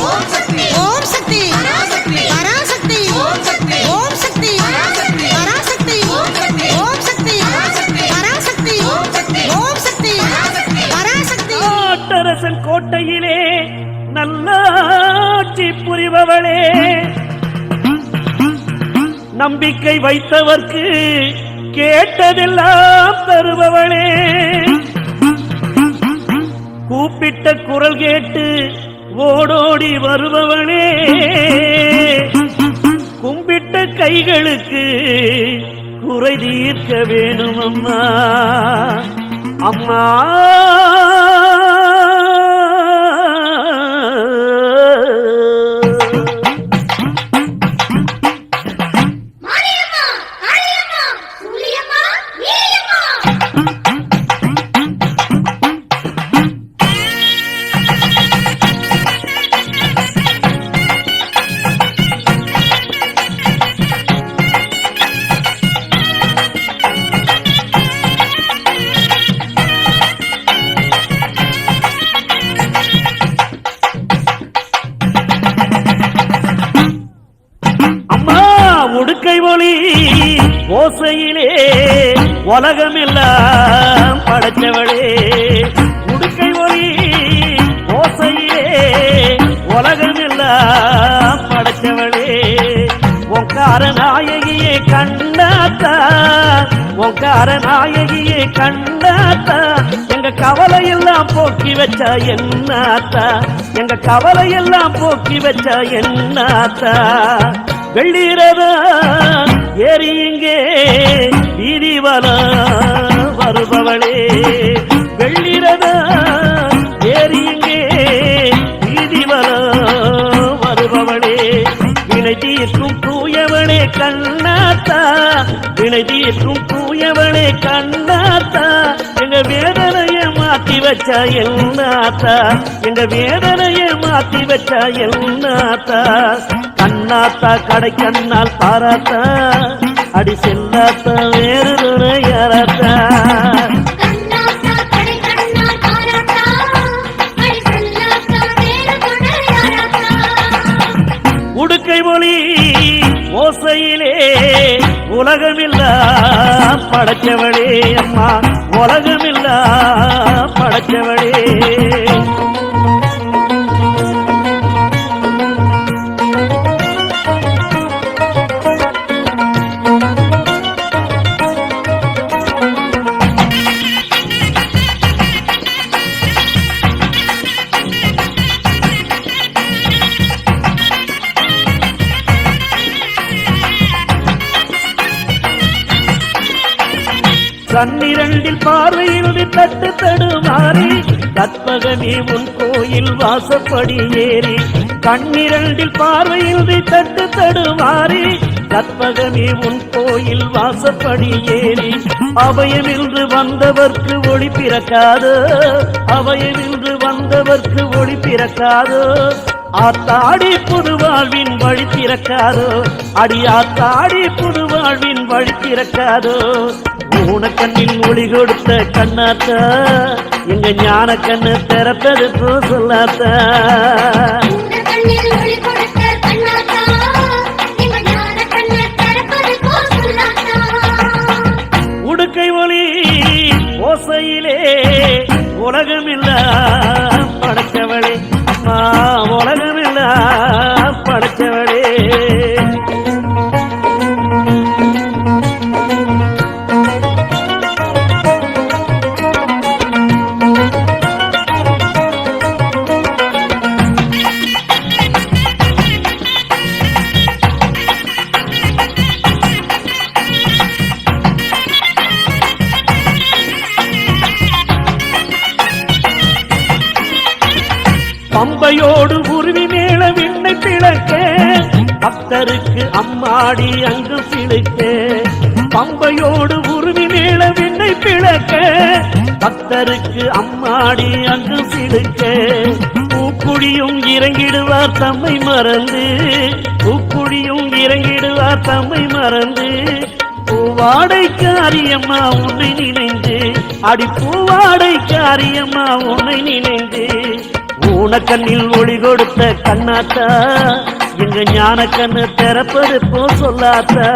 ஓம் சக்தி ஓம் சக்தி பராசக்தி பராசக்தி ஓம் சக்தி ஓம் சக்தி பராசக்தி பராசக்தி ஓம் சக்தி ஓம் சக்தி பராசக்தி பராசக்தி ஓம் சக்தி ஓம் சக்தி பராசக்தி பராசக்தி நாட்டரசன் கோட்டையிலே நல்லாட்சி புரிபவளே நம்பிக்கை வைத்தவர்க்கு கேட்டதெல்லாம் தருபவளே கூப்பிட்ட குரல் கேட்டு ஓடோடி வருபவளே கும்பிட்ட கைகளுக்கு குறை தீர்க்க வேணும் அம்மா அம்மா ஓசையிலே உலகமெல்லாம் படைச்சவளே உடுக்கை ஒளி ஓசையிலே உலகமெல்லாம் படைச்சவளே ஓங்கார நாயகியே கண்ணாத்தா ஓங்கார நாயகியே கண்ணாத்தா எங்க கவலையெல்லாம் போக்கி வச்சா என்னாத்தா எங்க கவலையெல்லாம் போக்கி வச்சா என்னாத்தா வெள்ளீரதா ஏறி இங்கே வீதிவலம் வருபவளே வெள்ளீரதா ஏறி இங்கே வீதிவலம் வருபவளே வினை தீர்க்கும் தூயவளே கண்ணாத்தா வினை தீர்க்கும் தூயவளே கண்ணாத்தா எங்க வேதனைய மாத்தி வச்சா என்னாத்தா எங்க வேதனைய மாத்தி வச்சா என்னாத்தா கண்ணாத்தா கடை கண்ணால் பாராத்தா அடி செல்லாத்தா வேறு துணை யாராத்தா உடுக்கை மொழி ஓசையிலே உலகமில்லா படைச்சவளே அம்மா உலகமில்லா படைச்சவளே கண்ணிரண்டில் பார்வையில் தட்டு தடுமாறி கற்பகமே உன் கோயில் வாசப்படி ஏறி கண்ணிரண்டில் பார்வையில் தட்டு தடுமாறி கற்பகமே உன் கோயில் வாசப்படி ஏறி அபயமின்று வந்தவர்க்கு ஒளி பிறக்காதோ அபயமின்று வந்தவர்க்கு ஒளி பிறக்காதோ ஆத்தாடி புதுவாழ்வின் வழி திறக்காதோ அடி ஆத்தாடி புதுவாழ்வின் வழி திறக்காதோ ஊனக்கண்ணில் ஒளி கொடுத்த கண்ணாத்தா எங்க ஞான கண்ணு திறப்பது சொல்லாத்தா உடுக்கை ஒளி ஓசையிலே உலகமில்லா படைச்சவளே அம்மா உலகமில்லா படைச்சவளே பம்பையோடு உருவி மேல விண்ணை பிளக்க பக்தருக்கு அம்மாடி அங்கு சிலுக்க பம்பையோடு உருவி மேல விண்ணை பிளக்க பக்தருக்கு அம்மாடி அங்கு சிலுக்க பூக்குடியும் இறங்கிடுவார் தம்மை மறந்து பூக்குடியும் இறங்கிடுவார் தம்மை மறந்து பூவாடைக்காரியம்மா உன்னை நினைந்து அடி பூவாடைக்காரியம்மா உன்னை நினைந்து ஊனக்கண்ணில் ஒளி கொடுத்த கண்ணாத்தா எங்க ஞான கண்ணு திறப்பது போ சொல்லாத்தா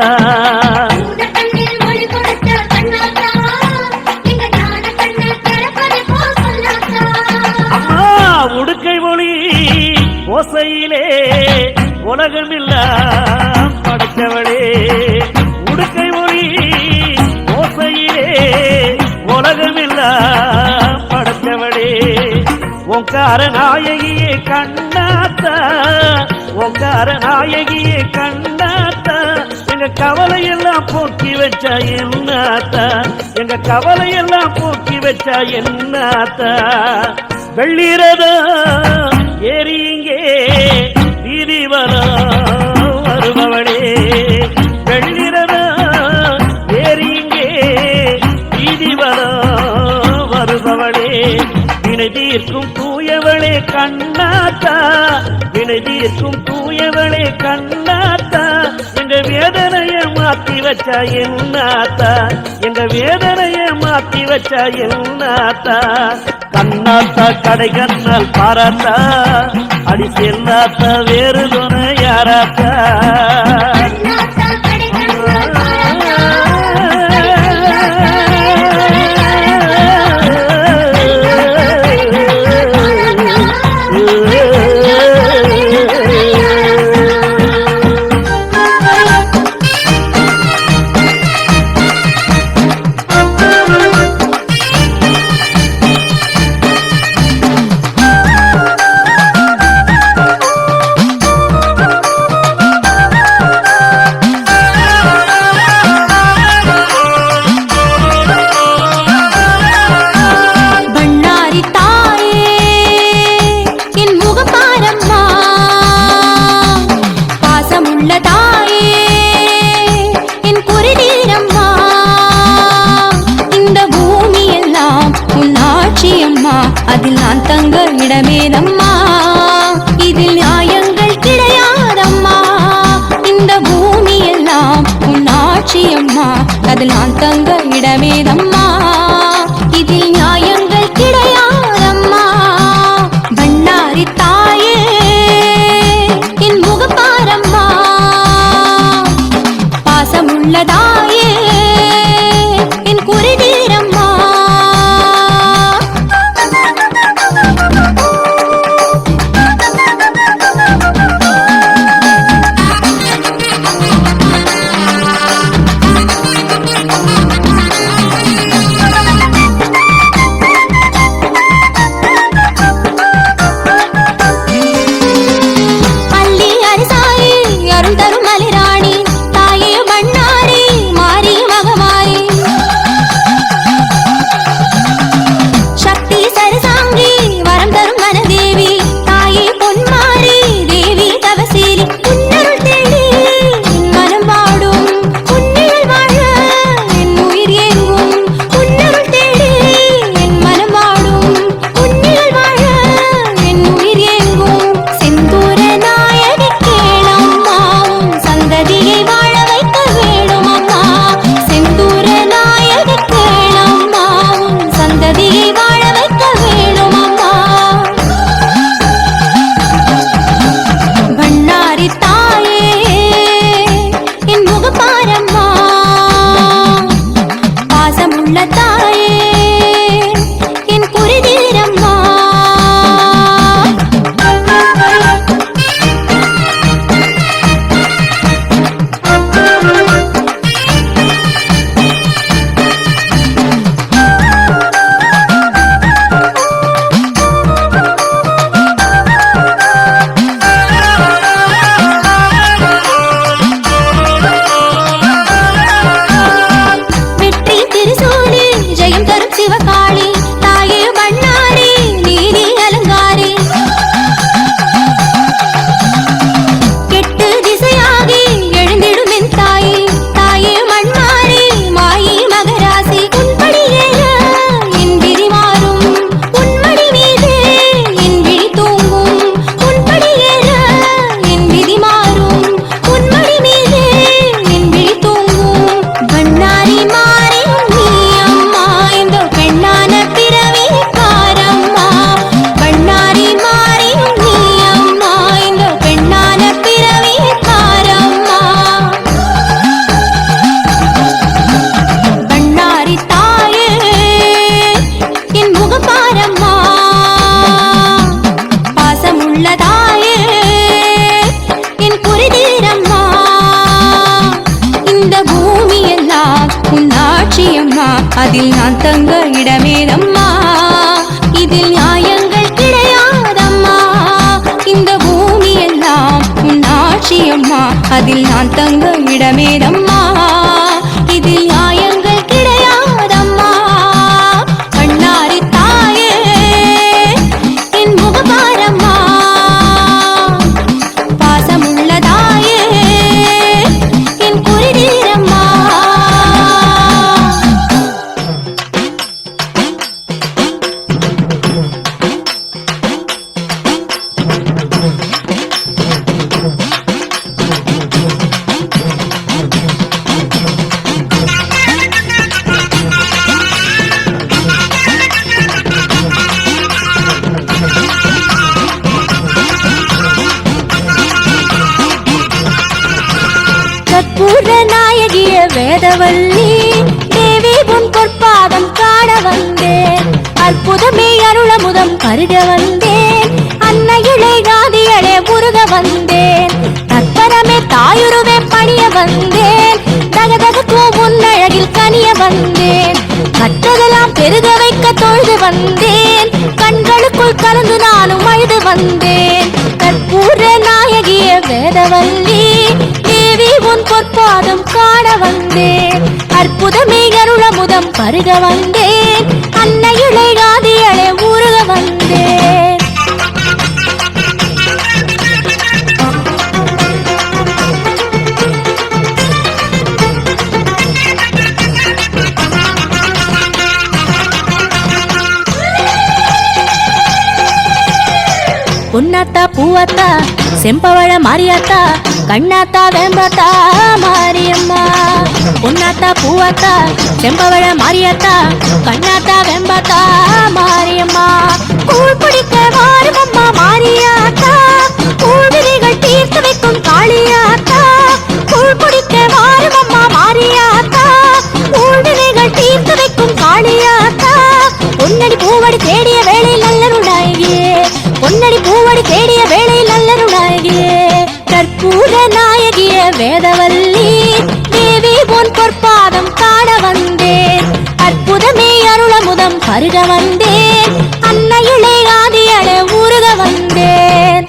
அம்மா உடுக்கை ஒளி ஓசையிலே உலகமில்லா படைச்சவளே உடுக்கை ஒளி ஓசையிலே உலகமில்லா படைச்சவளே ஓங்கார நாயகியே கண்ணாத்தா ஓங்கார நாயகியே கண்ணாத்தா எங்க கவலையெல்லாம் போக்கி வச்சா என்னாத்தா எங்க கவலையெல்லாம் போக்கி வச்சா என்னாத்தா வெள்ளீரதா ஏறி இங்கே வீதிவலம் வருபவளே வெள்ளீரதா ஏறி இங்கே வீதிவலம் வருபவளே வினை தீர்க்கும் தூயவளே கண்ணாத்தா வினை தீர்க்கும் தூயவளே கண்ணாத்தா எங்க வேதனைய மாத்தி வச்சா என்னாத்தா எங்க வேதனைய மாத்தி வச்சா என்னாத்தா கண்ணாத்தா கடை கண்ணால் பாராத்தா அடி செல்லாத்தா வேறு துணை யாராத்தா அதில் நான் தங்க இடமேதம்மா இதில் நியாயங்கள் கிடையாதம்மா இந்த பூமி எல்லாம் உன் ஆட்சி அம்மா அதில் நான் தங்க இடமேதம்மா இதில் நியாயங்கள் கிடையாதம்மா பண்ணாரி தாயே என் முகப்பாரம்மா பாசமுள்ளதாயே என் குறிதீரம்மா அள்ளி அரிசாயி அருள் தரும் மலிராணி தாயே மண்ணாரி மாறி மகமாரி சக்தி சரசாங்கி வரம் தரும் மனதேவி தாயே பொன்மாரி தேவி தவசீலி உன்னருள் தேடி என் மனம் வாடும் உன்னில் வாழ என் உயிர் ஏங்கும் உன்னருள் தேடி என் மனம் வாடும் உன்னில் வாழ என் உயிர் ஏங்கும் செந்தூர நாயகி கேளம்மா உன் சந்ததியை வாழ வைக்க வேணும் அம்மா செந்தூர நாயகி கேளம்மா உன் சந்ததியை வாழ வைக்க வேணும் அம்மா பண்ணாரி தாயே என் முகப்பாரம்மா பாசமுள்ள தாயே என் குறிதீரம்மா வெற்றி திருசூலி ஜெயம் தரும் சிவகாளி தாயே பண்ணாரி நீதி அலங்காரி கெட்டு திசையாகி எழுந்திடும் என் தாயே தாயே மண்மாரி மாயி மகராசி உன்படி ஏற என் விதி மாறும் உன்மடி மீது என் விழி தூங்கும் உன்படி ஏற என் விதி மாறும் உன்மடி மீது என் விழி தூங்கும் பண்ணாரி மாறி நீ அம்மா இந்த பெண்ணான பிறவி பாரம்மா பண்ணாரி மாறி நீ அம்மா இந்த பெண்ணான பிறவி பாரம்மா பண்ணாரி தாயே என் முகப்பாரம்மா பாசமுள்ளதாயே என் குறிதீரம்மா இந்த பூமி எல்லாம் உன் ஆட்சி அம்மா அதில் நான் தங்க இடமேதம்மா இதில் நியாயங்கள் கிடையாதம்மா இந்த பூமி எல்லாம் உன் ஆட்சி அம்மா அதில் நான் தங்க இடமேதம்மா இதில் நியாயங்கள் கிடையாதம்மா பண்ணாரி தாயே என் முகப்பாரம்மா பாசமுள்ளதாயே என் குறிதீரம்மா கற்பூர நாயகிய வேதவல்லி தேவி உன் பொற்பாதம் காண வந்தேன் அற்புதமே அருளமுதம் பருக வந்தேன் அன்னையிலே காதியளே முருக வந்தேன் தற்பரமே தாயுருவே பணிய வந்தேன் தகதகக்கும் முன்னழகில் கனிய வந்தேன் கற்றதெல்லாம் பெருக வைக்க தொழுது வந்தேன் கண்களுக்குள் கலந்து நானும் அழுது வந்தேன் கற்பூர நாயகிய வேதவல்லி தேவி உன் பொற்பாதம் காண வந்தேன் அற்புதமே அருளமுதம் பருக வந்தேன் அன்னையிலே காதியளே முருக வந்தேன் பொன்னாத்தா பூவாத்தா செம்பவழ மாரியாத்தா கண்ணாத்தா வேம்பாத்தா மாரியம்மா பொன்னாத்தா பூவாத்தா செம்பவழ மாரியாத்தா கண்ணாத்தா வெம்பாத்தா மாரியம்மா கூழ் குடிக்க வாருமம்மா மாரியாத்தா கூழ் விதிகள் தீர்த்து வைக்கும் காளியாத்தா கூழ் குடிக்க வாருமம்மா மாரியாத்தா கூழ் விதிகள் தீர்த்து வைக்கும் காளியாத்தா பொன்னடி பூவடி தேடிய வேளையில் நல்லருளாயே பொன்னடி பூவடி தேடிய வேளையில் நல்லருளாயே கற்பூர நாயகிய வேதவல்லி தேவி உன் பொற்பாதம் காண வந்தேன் அற்புதமே அருளமுதம் பருக வந்தேன் அன்னையிலே ஆதியள ஊருக வந்தேன்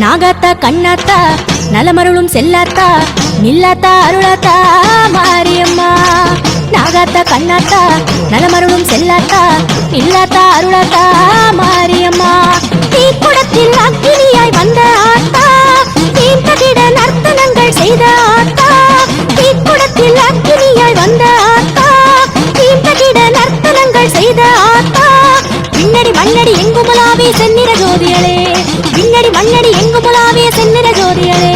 நாகாத்தா கண்ணாத்தா நலமருளும் செல்லாத்தா நில்லாத்தா அருளாத்தா மாரியம்மா நாகாத்தா கண்ணாத்தா நலமருளும் செல்லாத்தா நில்லாத்தா அருளாத்தா மாரியம்மா தீக்குடத்தில் அக்கினியாய் வந்த ஆத்தா தீர்த்தகிட நர்த்தனங்கள் செய்த ஆத்தா தீக்குடத்தில் அக்கினியாய் வந்த ஆத்தா தீர்த்தகிட நர்த்தனங்கள் செய்த ஆத்தா விண்ணடி மண்ணடி எங்குமுலாவே செந்நிற ஜோதியளே விண்ணடி மண்ணடி எங்குமுலாவே செந்நிற ஜோதியளே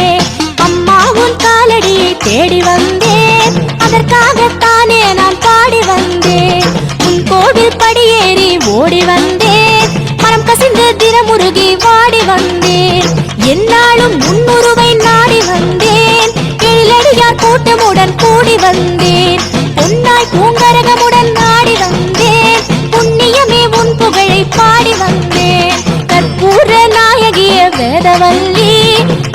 அம்மா உன் காலடியை தேடி வந்தேன் அதற்காகத்தானே நான் பாடி வந்தேன் உன் கோவில் படியேறி ஓடி வந்தேன் மனம் கசிந்து தினமுருகி வாடி வந்தேன் என்னாலும் முன்னுருவை நாடி வந்தேன் எழிலடியார் கூட்டமுடன் கூடி வந்தேன் பொன்னாய் பூங்கரகமுடன் நாடி வந்தேன் புண்ணியமே உன் புகழை பாடி வந்தேன் கற்பூர நாயகிய வேதவல்லி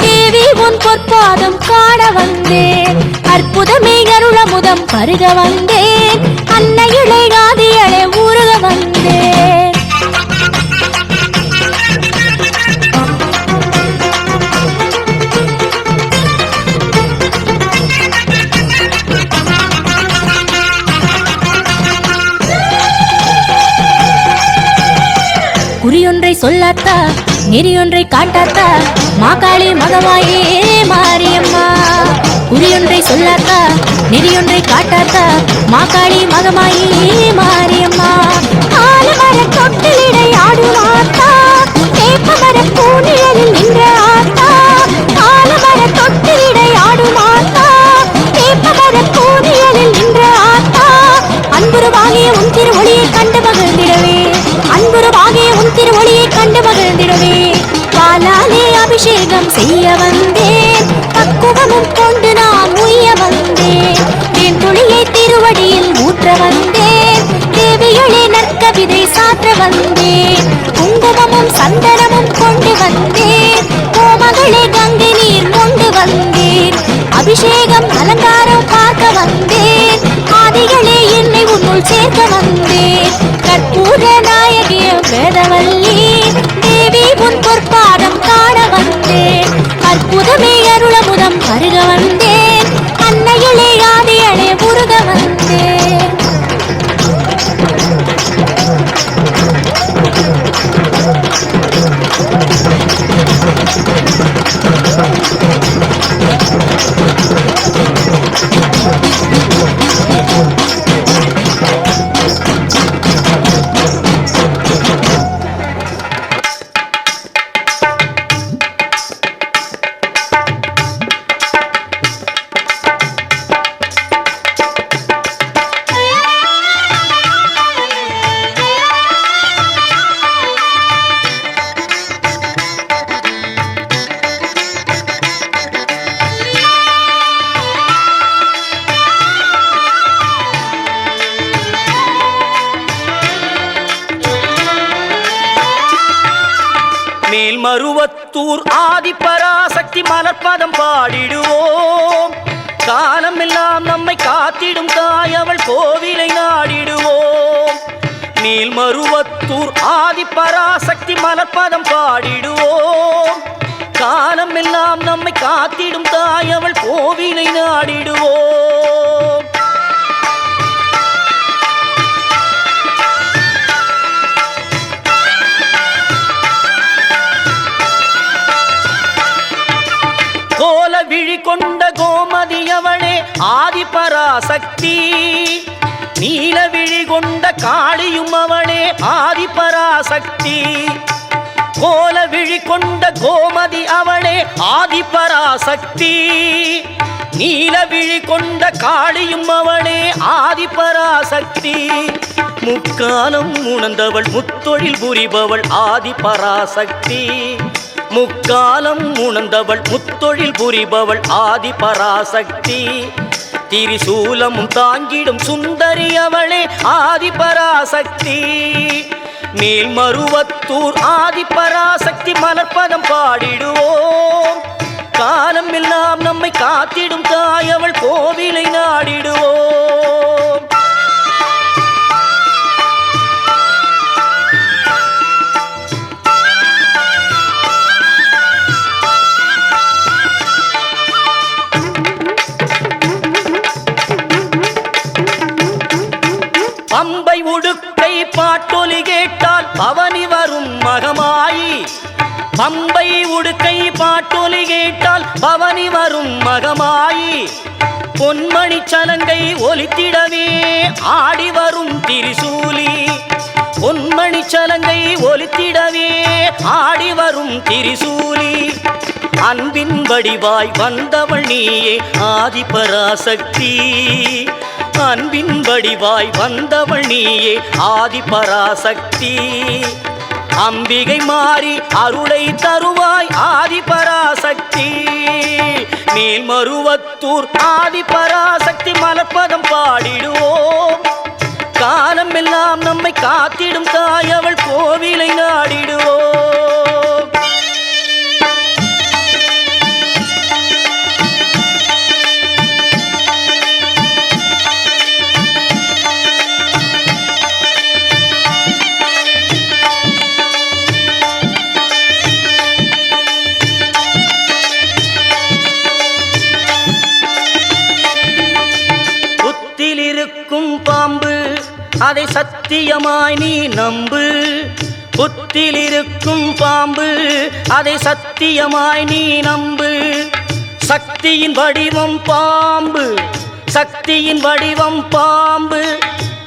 தேவி உன் பொற்பாதம் காண வந்தேன் அற்புதமே அருளமுதம் பருக வந்தேன் அன்னையிலே ஆதியளே ஊருக வந்தேன் குறியொன்றை சொல்லாத்தா நெறியொன்றை காட்டாத்தா மாகாளி மகவாயே மாரியம்மா குறியொன்றை சொல்லாத்தா நெறியொன்றை காட்டாத்தா மாகாளி மகமாயே மாரியம்மா ஆலமர தொட்டிலிடை ஆடுவாத்தா வேப்பமர பூநிழலில் நின்ற ஆத்தா ஆலமர தொட்டிலிடை ஆடுமாத்தா வேப்பமர பூநிழலில் நின்ற ஆத்தா அன்புருவாகிய உன் திருவொளியை கண்டு மகிழ்ந்திடவே அன்புருவாகிய உன் திருவொளியை கண்டு மகிழ்ந்திடவே பாலாலே அபிஷேகம் செய்ய வந்தேன் பக்குவமும் கொண்டு நான் உய்ய வந்தேன் என் துளியை திருவடியில் ஊற்ற வந்தேன் தேவியொளி நற்கவிதை சாற்ற வந்தேன் குங்குமமும் சந்தனமும் கொண்டு வந்தேன் கோமகளே கங்கை நீர் கொண்டு வந்தேன் அபிஷேகம் அலங்காரம் பார்க்க வந்தேன் ஆதிகளே என்னை உன்னுள் சேர்க்க வந்தேன் கற்பூர நாயகிய வேதவல்லி தேவி உன் பொற்பாதம் காண வந்தேன் அற்புதமே அருளமுதம் பருக வந்தேன் அன்னையிலே ஆதியளே உருக வந்தேன் மேல்மருவத்தூர் ஆதிபராசக்தி மலர்பதம் பாடிடுவோம் காலமெல்லாம் நம்மை காத்திடும் தாய் அவள் கோவிலை நாடிடுவோம் மேல்மருவத்தூர் ஆதிபராசக்தி மலர்பதம் பாடிடுவோம் காலமெல்லாம் நம்மை காத்திடும் தாய் அவள் கோவிலை நாடிடுவோம் ஆதிபராசக்தி நீலவிழி கொண்ட காளியும் அவளே ஆதிபராசக்தி கோலவிழி கொண்ட கோமதி அவளே ஆதிபராசக்தி நீலவிழி கொண்ட காளியும் அவளே ஆதிபராசக்தி முக்காலம் உணர்ந்தவள் முத்தொழில் புரிபவள் ஆதிபராசக்தி முக்காலம் உணர்ந்தவள் முத்தொழில் புரிபவள் ஆதிபராசக்தி திரிசூலமும் தாங்கிடும் சுந்தரி அவளே ஆதிபராசக்தி மேல்மருவத்தூர் ஆதிபராசக்தி மலர்பதம் பாடிடுவோம் காலம் எல்லாம் நம்மை காத்திடும் தாய் அவள் கோவிலை நாடிடுவோம் பம்பை உடுக்கை பாட்டொலி கேட்டால் பவனி வரும் மகமாயி பம்பை உடுக்கை பாட்டொலி கேட்டால் பவனி வரும் மகமாயி பொன்மணி சலங்கை ஒலித்திடவே ஆடி வரும் திரிசூலி பொன்மணி சலங்கை ஒலித்திடவே ஆடி வரும் திரிசூலி அன்பின் வடிவாய் வந்தவள் நீயே ஆதிபராசக்தி அன்பின் வடிவாய் வந்தவள் நீயே ஆதிபராசக்தி அம்பிகை மாறி அருளை தருவாய் ஆதிபராசக்தி மேல்மருவத்தூர் ஆதிபராசக்தி மலர்பதம் பாடிடுவோம் காலம் எல்லாம் நம்மை காத்திடும் தாய் அவள் கோவிலை நாடிடுவோம் பாம்பு அதை சத்தியமாய் நீ நம்பு புத்தில் இருக்கும் பாம்பு அதை சத்தியமாய் நீ நம்பு சக்தியின் வடிவம் பாம்பு சக்தியின் வடிவம் பாம்பு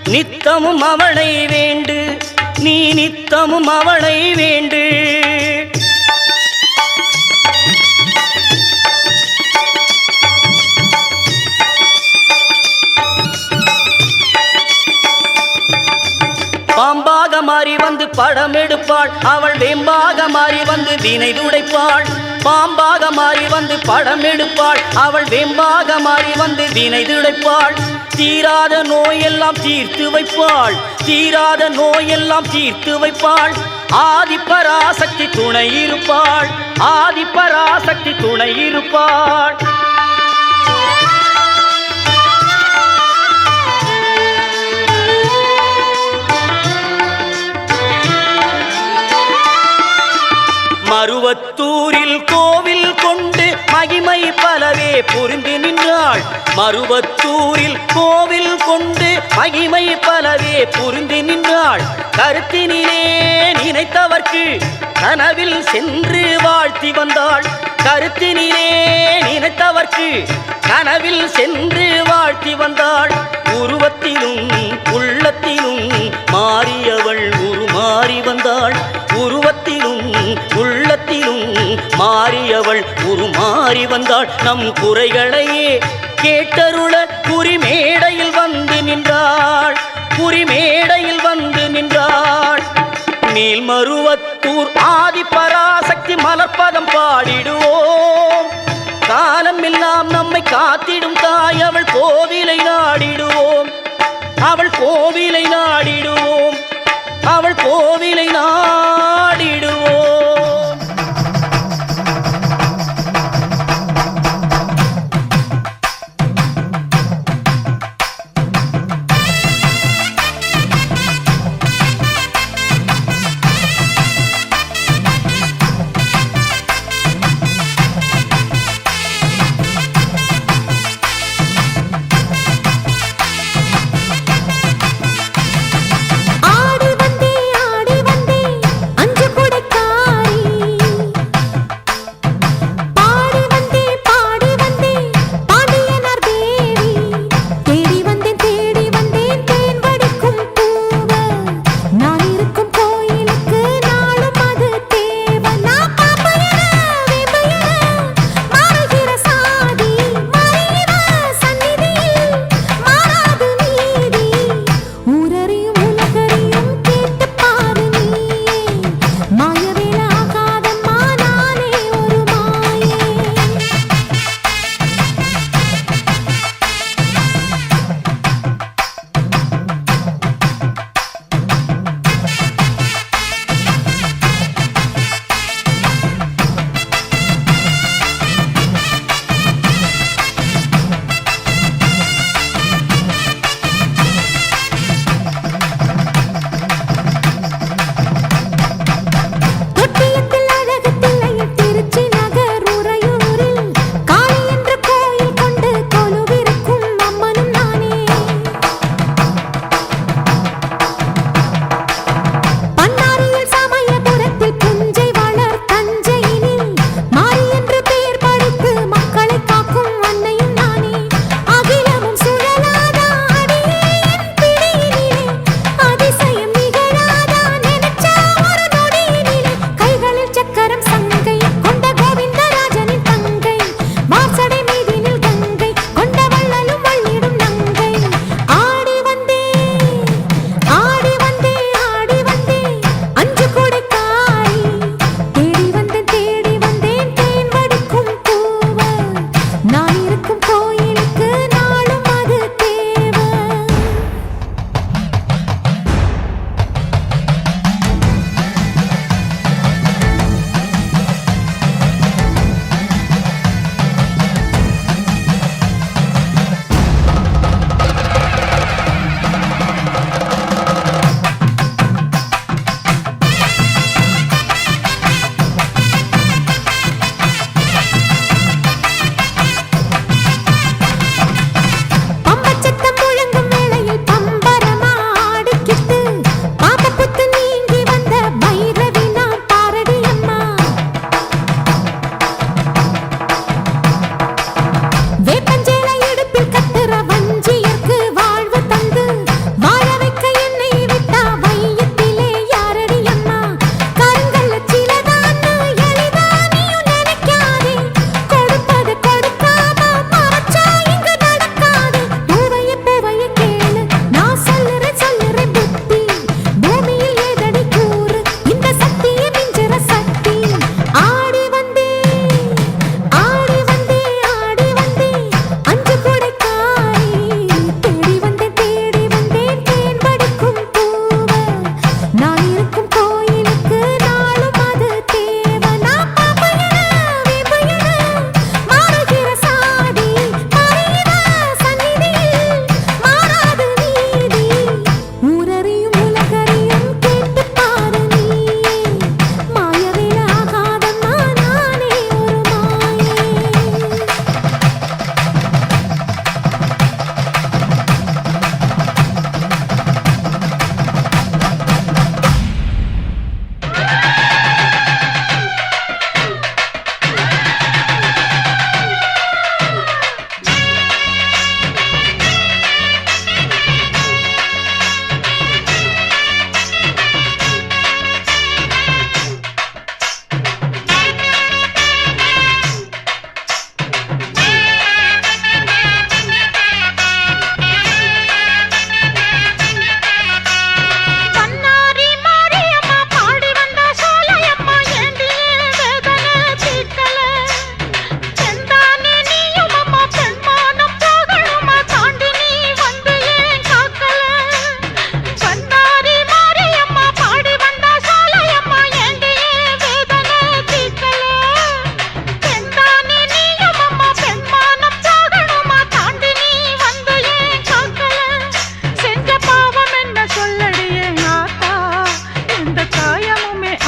நித்தமும் அவளை வேண்டு நீ நித்தமும் அவளை வேண்டு பாம்பாக மாறி வந்து படம் எடுப்பாள் அவள் வேம்பாக மாறி வந்து வினை துடைப்பாள் பாம்பாக மாறி வந்து படம் எடுப்பாள் அவள் வேம்பாக மாறி வந்து வினை துடைப்பாள் தீராத நோயெல்லாம் தீர்த்து வைப்பாள் தீராத நோயெல்லாம் தீர்த்து வைப்பாள் ஆதிபராசக்தி துணை இருப்பாள் ஆதிபராசக்தி துணை இருப்பாள் மருவத்தூரில் கோவில் கொண்டு மகிமை பலவே புரிந்து நின்றாள் மருவத்தூரில் கோவில் கொண்டு மகிமை பலவே புரிந்து நின்றாள் கருத்தினிலே நினைத்தவர்க்கு கனவில் சென்று வாழ்த்தி வந்தாள் கருத்தினிலே நினைத்தவர்க்கு கனவில் சென்று வாழ்த்தி வந்தாள் உருவத்திலும் உள்ளத்திலும் மாறியவள் உருமாறி வந்தாள் உருவத்திலும் உள்ளத்திலும் மாறியவள் உருமாறி வந்தாள் நம் குறைகளையே கேட்டருள குறிமேடையில் வந்து நின்றாள் குறிமேடையில் வந்து நின்றாள் மேல்மருவத்தூர் ஆதிபராசக்தி மலர்பதம் பாடிடுவோம் காலம் எல்லாம் நம்மை காத்திடும் தாய் அவள் கோவிலை நாடிடுவோம் அவள் கோவிலை நாடிடுவோம் அவள் கோவிலை நாடிடுவோம் ஆடி வந்தே அஞ்சு குடைக்கா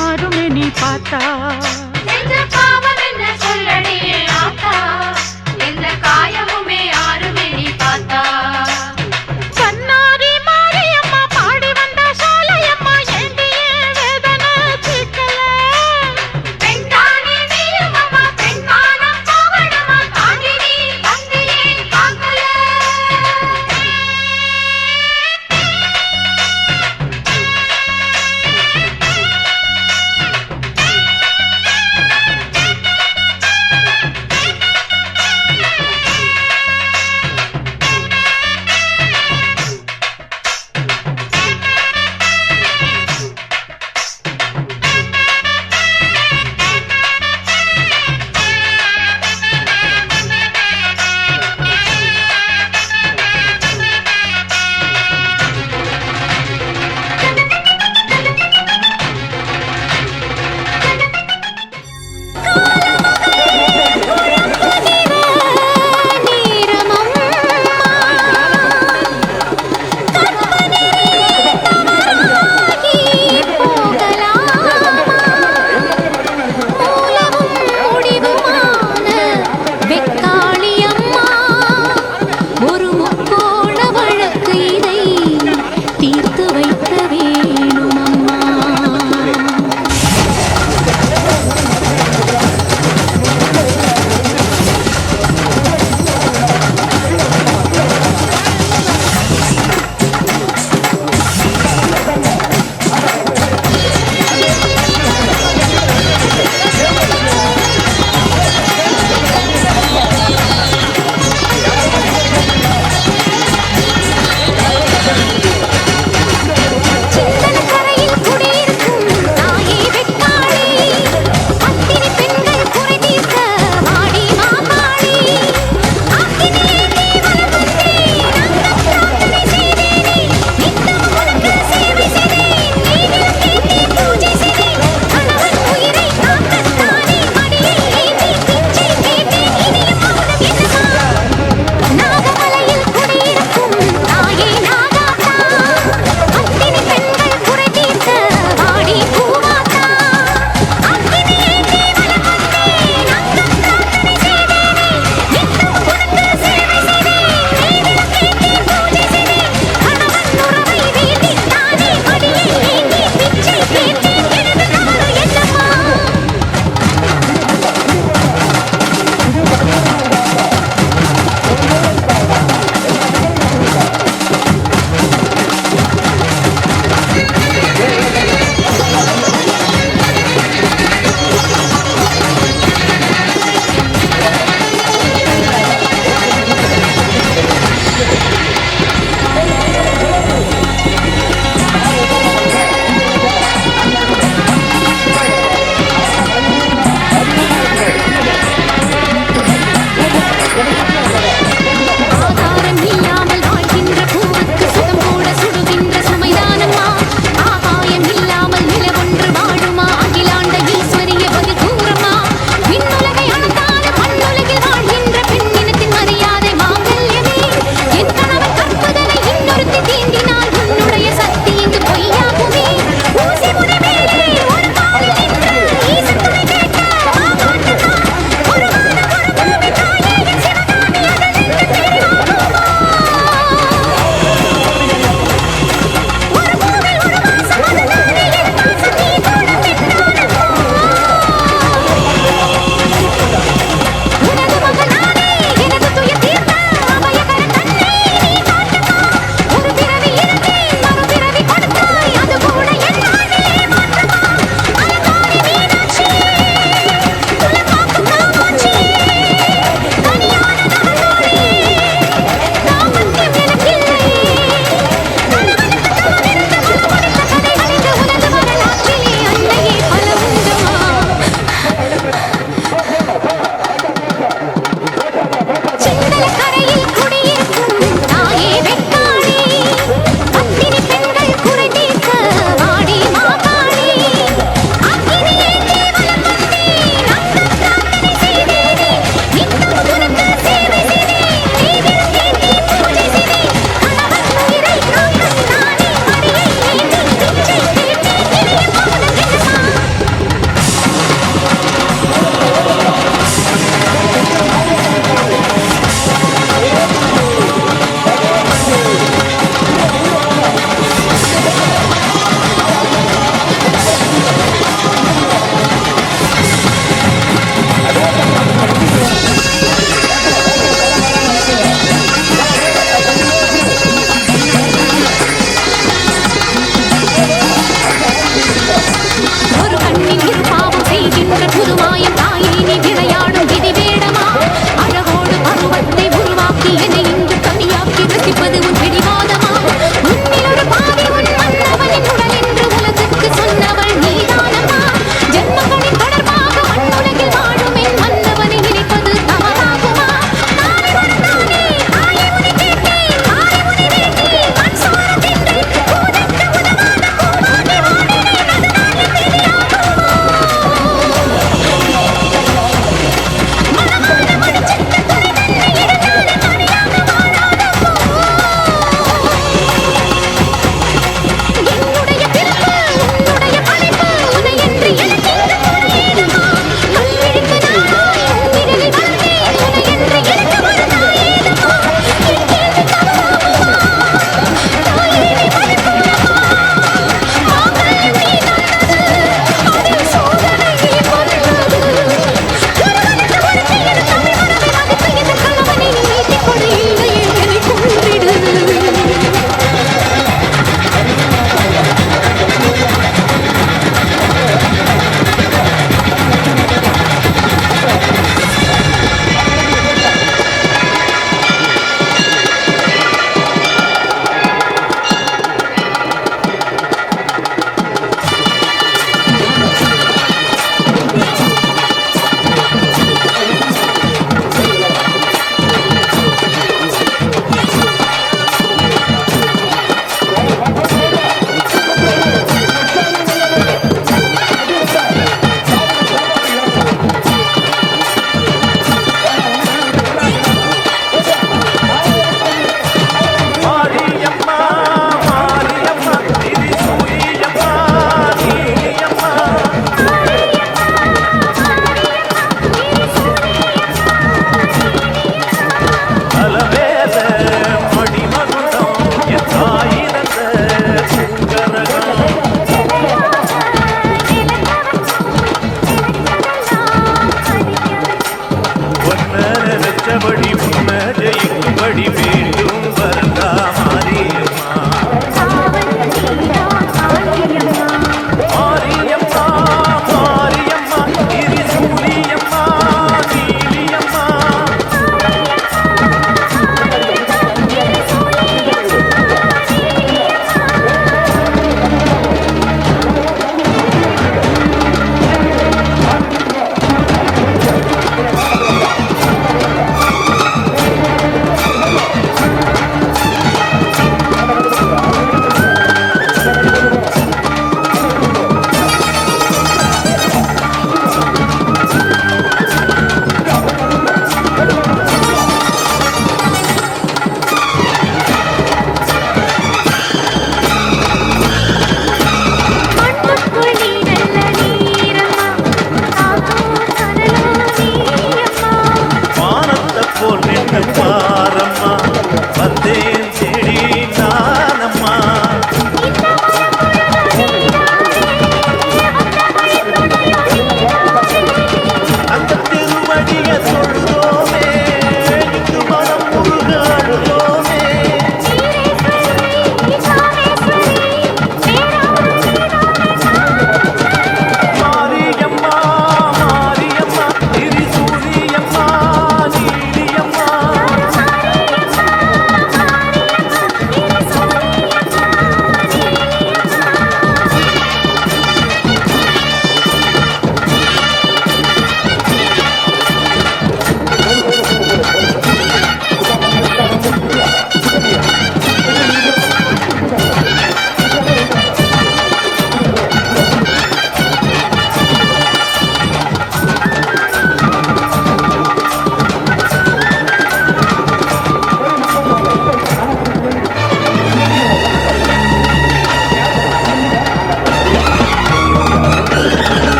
ஆறுமே நீ பார்த்தா செஞ்ச பாவம் என்ன சொல்லடி ஆத்தா எந்த காயமுமே ஆறுமே நீ பார்த்தா கண்ணாரி மாரியம்மா பாடி வந்த சோலையம்மா ஏண்டியே வேதனை தீர்க்கல பெண்தானே நீயும் அம்மா பெண்மானம் போகணுமா தாண்டி நீ தந்தையே காக்கல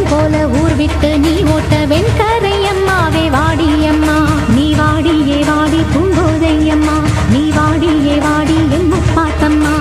போல ஊர் விட்டு நீ ஓட்ட வெண்கரை அம்மாவே வாடியம்மா நீ வாடியே வாடி பூங்கோதையம்மா நீ வாடியே வாடி எம்முப்பாத்தம்மா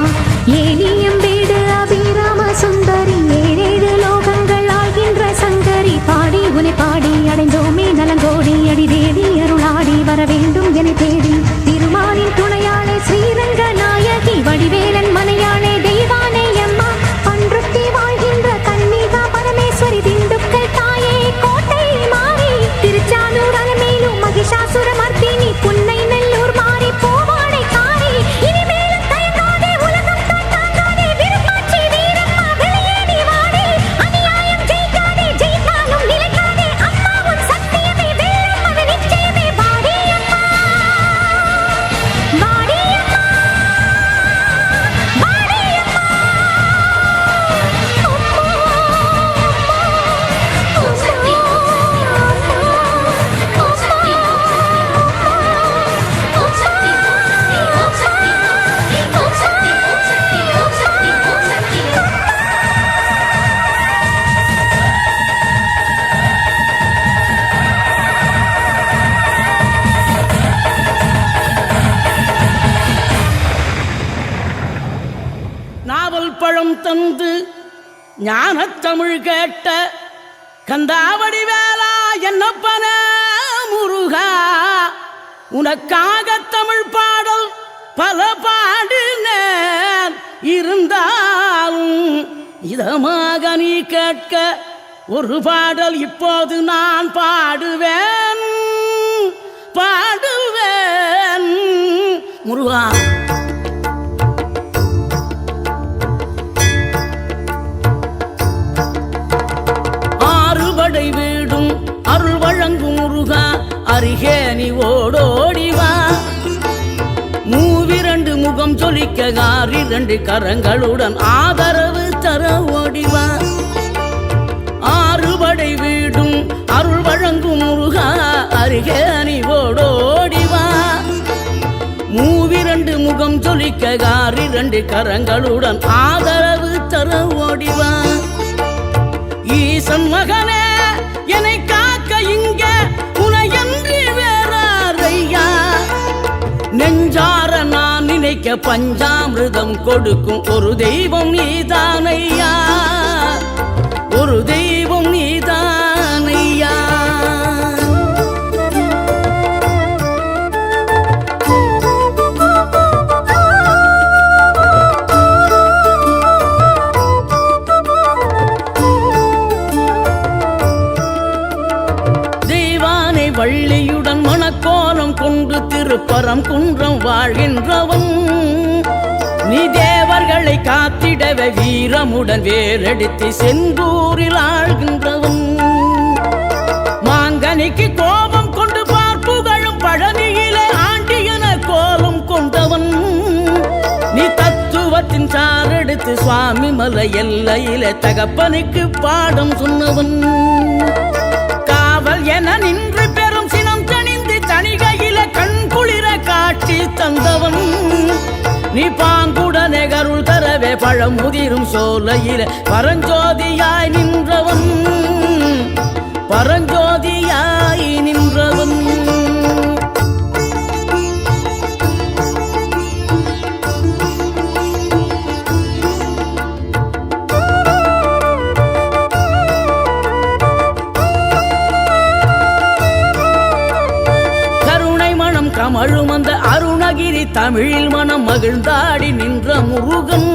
ஏலியம் வீடு அபிராம சுந்தரி ஏழேழு லோகங்கள் ஆகின்ற சங்கரி பாடி உனை பாடி அடைந்தோமே நலங்கோடி அடி தேடி அருளாடி வர வேண்டும் என தேடி திருமாலின் துணையாளே ஸ்ரீரங்க நாயகி வடிவேலன் மனையாளே தெய்வானே அம்மா பன்ருட்டி வாழ்கின்ற கன்னிகா பரமேஸ்வரி திண்டுக்கல் தாயே கோட்டை மாறி திருச்சானூர் அலமேலும் மகிஷாசுர மர்த்தினி புன்னை நெல்லூர் மாறி போவாடை காரி இனிமேலும் தயங்காதே உலகம் தாங்காதே விருப்பாட்சி வீரம்மா வெளியேறி வாடி அநியாயம் ஜெயிக்காதே ஜெயித்தாலும் நிலைக்காதே அம்மா உன் சத்தியமே வேறும் அது நிச்சயமே வாடி அம்மா வாடி அம்மா வாடி அம்மா ஓம் சக்தி ஓம் சக்தி ஓம் சக்தி ஓம் சக்தி ஓம் சக்தி ஓம் சக்தி ஓம் சக்தி நாவல் பழம் தந்து ஞானத்தமிழ் கேட்ட கந்தாவடி வேளா என்னப்பன முருகா உனக்காக தமிழ் பாடல் பல பாடினேன் இருந்தாலும் இதமாக நீ கேட்க ஒரு பாடல் இப்போது நான் பாடுவேன் பாடுவேன் முருகா ஆறுபடை வீடும் அருள் வழங்கும் முருகா அருகே நீ ஓடோடிவா மூவிரண்டு முகம் ஜொலிக்க ஆறிரண்டு கரங்களுடன் ஆதரவு தர ஓடிவா ஆறுபடை வீடும் அருள் வழங்கும் முருகா அருகே நீ ஓடோடிவா மூவிரண்டு முகம் ஜொலிக்க ஆறிரண்டு கரங்களுடன் ஆதரவு தர ஓடிவா ஈசன் மகனே என்னை காக்க இங்க உனையன்றி வேறாரையா நெஞ்சார நான் நினைக்க பஞ்சாமிர்தம் கொடுக்கும் ஒரு தெய்வம் நீதானையா ஒரு தெய்வம் நீதானையா வள்ளியுடன் மணக்கோலம் கொண்டு திருப்பரம் குன்றம் வாழ்கின்றவன் நீ தேவர்களை காத்திடவே வீரமுடன் வேலெடுத்து செந்தூரில் ஆழ்கின்றவன் மாங்கனிக்கு கோபம் கொண்டு பார்ப்புகழும் பழனியிலே ஆண்டியன கோலம் கொண்டவன் நீ தத்துவத்தின் சாரெடுத்து சுவாமி மலை எல்லையிலே தகப்பனுக்கு பாடம் சொன்னவன் காவல் என நின்று பெரும் சினம் தணிந்து தணிகையில கண் குளிர காட்சி தந்தவன் நீ பாங்குடனே கருள் தரவே பழம் முதிரும் சோலையில பரஞ்சோதியாய் நின்றவன் பரஞ்சோதியாய் நின்றவன் கமழும் அந்த அருணகிரி தமிழில் மனம் மகிழ்ந்தாடி நின்ற முருகன்